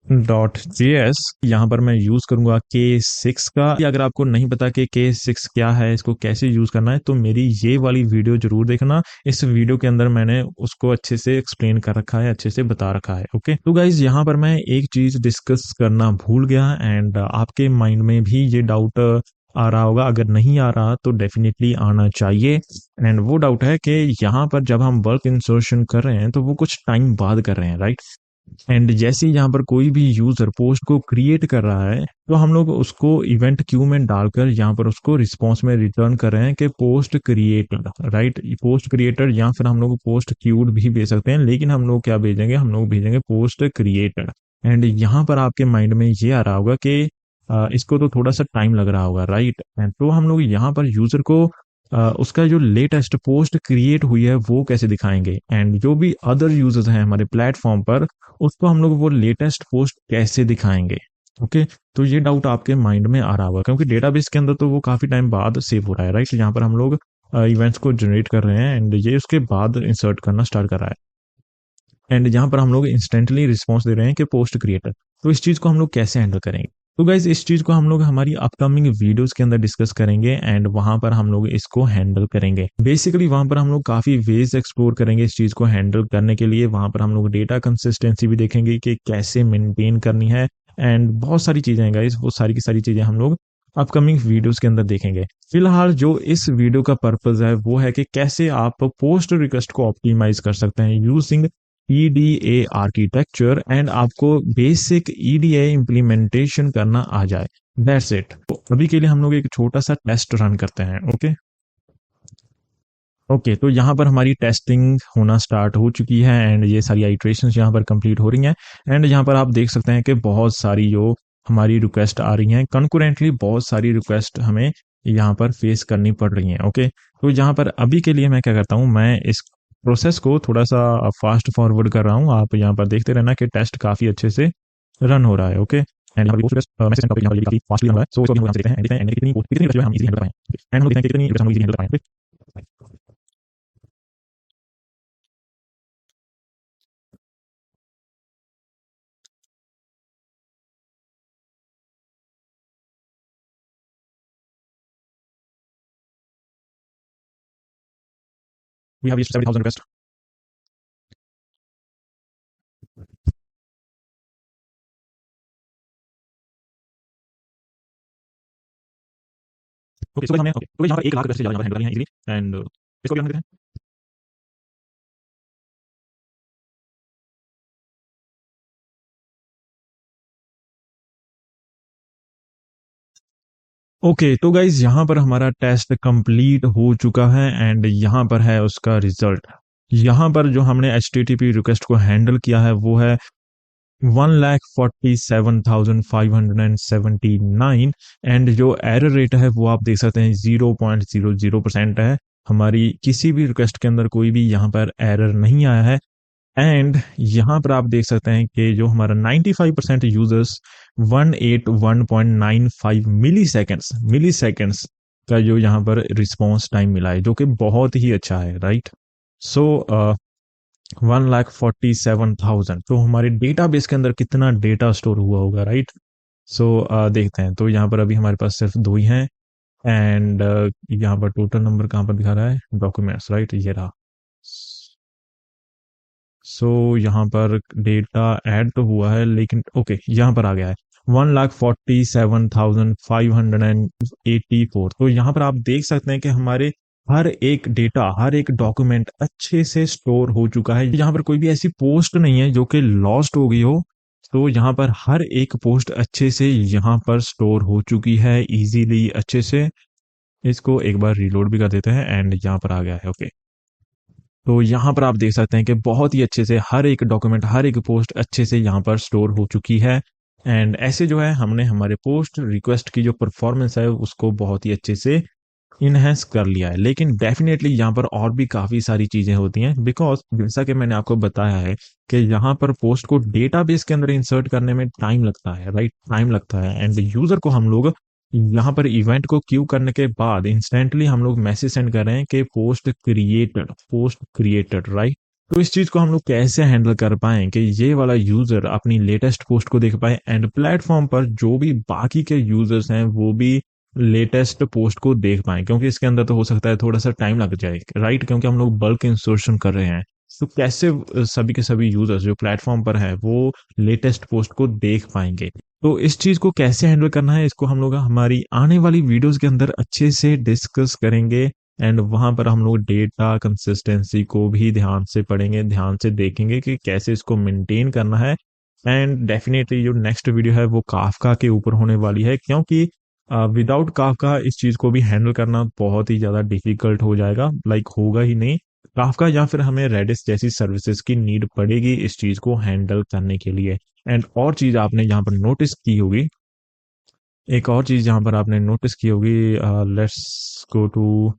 डॉट जेएस। यहाँ पर मैं यूज करूंगा K6 का। अगर आपको नहीं पता कि K6 क्या है, इसको कैसे यूज करना है, तो मेरी ये वाली वीडियो जरूर देखना। इस वीडियो के अंदर मैंने उसको अच्छे से एक्सप्लेन कर रखा है, अच्छे से बता रखा है। ओके, तो गाइज यहाँ पर मैं एक चीज डिस्कस करना भूल गया एंड आपके माइंड में भी ये डाउट आ रहा होगा। अगर नहीं आ रहा तो डेफिनेटली आना चाहिए एंड वो डाउट है कि यहाँ पर जब हम वर्क इंसर्शन कर रहे हैं तो वो कुछ टाइम बाद कर रहे हैं, राइट। एंड जैसे ही यहाँ पर कोई भी यूजर पोस्ट को क्रिएट कर रहा है तो हम लोग उसको इवेंट क्यू में डालकर यहाँ पर उसको रिस्पॉन्स में रिटर्न कर रहे हैं कि post created, right. Post created या फिर हम लोग पोस्ट क्यूड भी भेज सकते हैं, लेकिन हम लोग क्या भेजेंगे, हम लोग भेजेंगे पोस्ट क्रिएटेड। एंड यहाँ पर आपके माइंड में ये आ रहा होगा कि इसको तो थोड़ा सा टाइम लग रहा होगा, राइट। एंड तो हम लोग यहाँ पर यूजर को उसका जो लेटेस्ट पोस्ट क्रिएट हुई है वो कैसे दिखाएंगे एंड जो भी अदर यूजर्स हैं हमारे प्लेटफॉर्म पर उसको हम लोग वो लेटेस्ट पोस्ट कैसे दिखाएंगे। ओके, तो ये डाउट आपके माइंड में आ रहा होगा क्योंकि डेटाबेस के अंदर तो वो काफी टाइम बाद सेव हो रहा है, राइट। यहाँ पर हम लोग इवेंट्स को जनरेट कर रहे हैं एंड ये उसके बाद इंसर्ट करना स्टार्ट कर रहा है एंड यहाँ पर हम लोग इंस्टेंटली रिस्पॉन्स दे रहे हैं कि पोस्ट क्रिएटर। तो इस चीज को हम लोग कैसे हैंडल करेंगे, तो गाइज इस चीज को हम लोग हमारी अपकमिंग वीडियोस के अंदर डिस्कस करेंगे एंड वहां पर हम लोग इसको हैंडल करेंगे। बेसिकली वहां पर हम लोग काफी वेज एक्सप्लोर करेंगे इस चीज को हैंडल करने के लिए। वहां पर हम लोग डेटा कंसिस्टेंसी भी देखेंगे कि कैसे मेंटेन करनी है एंड बहुत सारी चीजें हैं गाइज, वो सारी की सारी चीजें हम लोग अपकमिंग वीडियोस के अंदर देखेंगे। फिलहाल जो इस वीडियो का पर्पज है वो है कि कैसे आप पोस्ट रिक्वेस्ट को ऑप्टिमाइज कर सकते हैं यूजिंग EDA आर्किटेक्चर एंड आपको बेसिक EDA इम्प्लीमेंटेशन करना आ जाए। That's it. तो अभी के लिए हम लोग एक छोटा सा टेस्ट रन करते हैं। ओके ओके, तो यहाँ पर हमारी टेस्टिंग होना स्टार्ट हो चुकी है एंड ये सारी आइट्रेशंस यहाँ पर कंप्लीट हो रही हैं एंड यहाँ पर आप देख सकते हैं कि बहुत सारी जो हमारी रिक्वेस्ट आ रही हैं कंकरेंटली, बहुत सारी रिक्वेस्ट हमें यहाँ पर फेस करनी पड़ रही हैं। ओके, तो यहाँ पर अभी के लिए मैं क्या करता हूँ, मैं इस प्रोसेस को थोड़ा सा फास्ट फॉरवर्ड कर रहा हूँ। आप यहाँ पर देखते रहना कि टेस्ट काफी अच्छे से रन हो रहा है। ओके, एंड यहाँ पर मैसेज यहाँ पर काफी फास्टली रन हो रहा है। सो इसको हम लोग यहाँ से देखते हैं एंड देखते हैं कितनी रिक्वेस्ट जो है हम इजीली हैंडल कर पाएं एंड हम लोग देखते हैं कि कितनी रिक्वेस्ट हम इजीली हैंडल कर पाएं। We have reached 70,000 requests. Okay, सो हमने ओके तो यहाँ पर 1 लाख रिक्वेस्ट ज्यादा यहाँ पर हैंडल कर रही हैं इजीली एंड इसको भी हम देते हैं। ओके, तो गाइज यहाँ पर हमारा टेस्ट कंप्लीट हो चुका है एंड यहाँ पर है उसका रिजल्ट। यहाँ पर जो हमने HTTP रिक्वेस्ट को हैंडल किया है वो है 1,47,579 एंड जो एरर रेट है वो आप देख सकते हैं 0.00% है। हमारी किसी भी रिक्वेस्ट के अंदर कोई भी यहाँ पर एरर नहीं आया है एंड यहाँ पर आप देख सकते हैं कि जो हमारा 95% यूजर्स 181.95 मिली सेकेंड्स का जो यहाँ पर रिस्पॉन्स टाइम मिला है, जो कि बहुत ही अच्छा है, राइट। सो 1,47,000, तो हमारे डेटाबेस के अंदर कितना डेटा स्टोर हुआ होगा, राइट। सो देखते हैं, तो यहाँ पर अभी हमारे पास सिर्फ दो ही हैं एंड यहाँ पर टोटल नंबर कहाँ पर दिखा रहा है, डॉक्यूमेंट्स, राइट, ये रहा। सो यहाँ पर डेटा ऐड तो हुआ है लेकिन ओके यहाँ पर आ गया है 1,47,584। तो यहाँ पर आप देख सकते हैं कि हमारे हर एक डेटा, हर एक डॉक्यूमेंट अच्छे से स्टोर हो चुका है। यहाँ पर कोई भी ऐसी पोस्ट नहीं है जो कि लॉस्ट हो गई हो। तो यहाँ पर हर एक पोस्ट अच्छे से यहाँ पर स्टोर हो चुकी है इजीली, अच्छे से। इसको एक बार रीलोड भी कर देते हैं एंड यहाँ पर आ गया है, ओके। तो यहाँ पर आप देख सकते हैं कि बहुत ही अच्छे से हर एक डॉक्यूमेंट, हर एक पोस्ट अच्छे से यहाँ पर स्टोर हो चुकी है एंड ऐसे जो है हमने हमारे पोस्ट रिक्वेस्ट की जो परफॉर्मेंस है उसको बहुत ही अच्छे से इनहेंस कर लिया है। लेकिन डेफिनेटली यहाँ पर और भी काफ़ी सारी चीज़ें होती हैं, बिकॉज जैसा कि मैंने आपको बताया है कि यहाँ पर पोस्ट को डेटाबेस के अंदर इंसर्ट करने में टाइम लगता है, राइट, टाइम लगता है एंड यूज़र को हम लोग यहाँ पर इवेंट को क्यू करने के बाद इंस्टेंटली हम लोग मैसेज सेंड कर रहे हैं कि पोस्ट क्रिएटेड, राइट। तो इस चीज को हम लोग कैसे हैंडल कर पाए कि ये वाला यूजर अपनी लेटेस्ट पोस्ट को देख पाए एंड प्लेटफॉर्म पर जो भी बाकी के यूजर्स हैं वो भी लेटेस्ट पोस्ट को देख पाए, क्योंकि इसके अंदर तो हो सकता है थोड़ा सा टाइम लग जाए, राइट, क्योंकि हम लोग बल्क इंसर्शन कर रहे हैं। तो कैसे सभी के सभी यूजर्स जो प्लेटफॉर्म पर है वो लेटेस्ट पोस्ट को देख पाएंगे। तो इस चीज को कैसे हैंडल करना है इसको हम लोग हमारी आने वाली वीडियोस के अंदर अच्छे से डिस्कस करेंगे एंड वहां पर हम लोग डेटा कंसिस्टेंसी को भी ध्यान से पढ़ेंगे, ध्यान से देखेंगे कि कैसे इसको मेंटेन करना है। एंड डेफिनेटली जो नेक्स्ट वीडियो है वो काफका के ऊपर होने वाली है, क्योंकि विदाउट काफका इस चीज को भी हैंडल करना बहुत ही ज्यादा डिफिकल्ट हो जाएगा, लाइक होगा ही नहीं। काफका या फिर हमें रेडिस जैसी सर्विसेज की नीड पड़ेगी इस चीज को हैंडल करने के लिए। एंड और चीज आपने यहाँ पर नोटिस की होगी, एक और चीज यहाँ पर आपने नोटिस की होगी, let's go to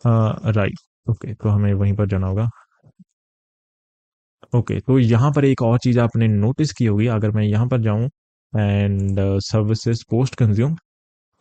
right, okay, तो हमें वहीं पर जाना होगा। ओके, तो यहाँ पर एक और चीज आपने नोटिस की होगी, अगर मैं यहाँ पर जाऊं एंड सर्विसेज पोस्ट कंज्यूम,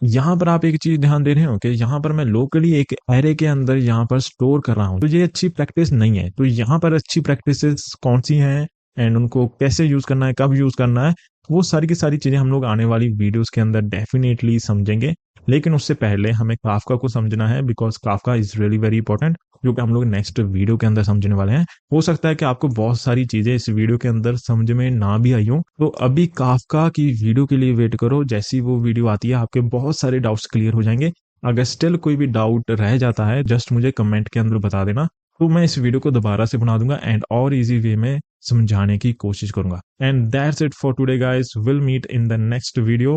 यहाँ पर आप एक चीज ध्यान दे रहे हो कि यहाँ पर मैं लोकली एक एरे के अंदर यहाँ पर स्टोर कर रहा हूँ, तो ये अच्छी प्रैक्टिस नहीं है। तो यहाँ पर अच्छी प्रैक्टिसेस कौन सी हैं एंड उनको कैसे यूज करना है, कब यूज करना है, वो सारी की सारी चीजें हम लोग आने वाली वीडियोस के अंदर डेफिनेटली समझेंगे। लेकिन उससे पहले हमें काफका को समझना है, because Kafka is really very important, जो कि हम लोग नेक्स्ट वीडियो के अंदर समझने वाले हैं। हो सकता है कि आपको बहुत सारी चीजें इस वीडियो के अंदर समझ में ना भी आई हो, तो अभी काफका की वीडियो के लिए वेट करो। जैसी वो वीडियो आती है आपके बहुत सारे डाउट्स क्लियर हो जाएंगे। अगर स्टिल कोई भी डाउट रह जाता है जस्ट मुझे कमेंट के अंदर बता देना, तो मैं इस वीडियो को दोबारा से बना दूंगा एंड और इजी वे में समझाने की कोशिश करूंगा। And that's it for today guys, will meet in the next video.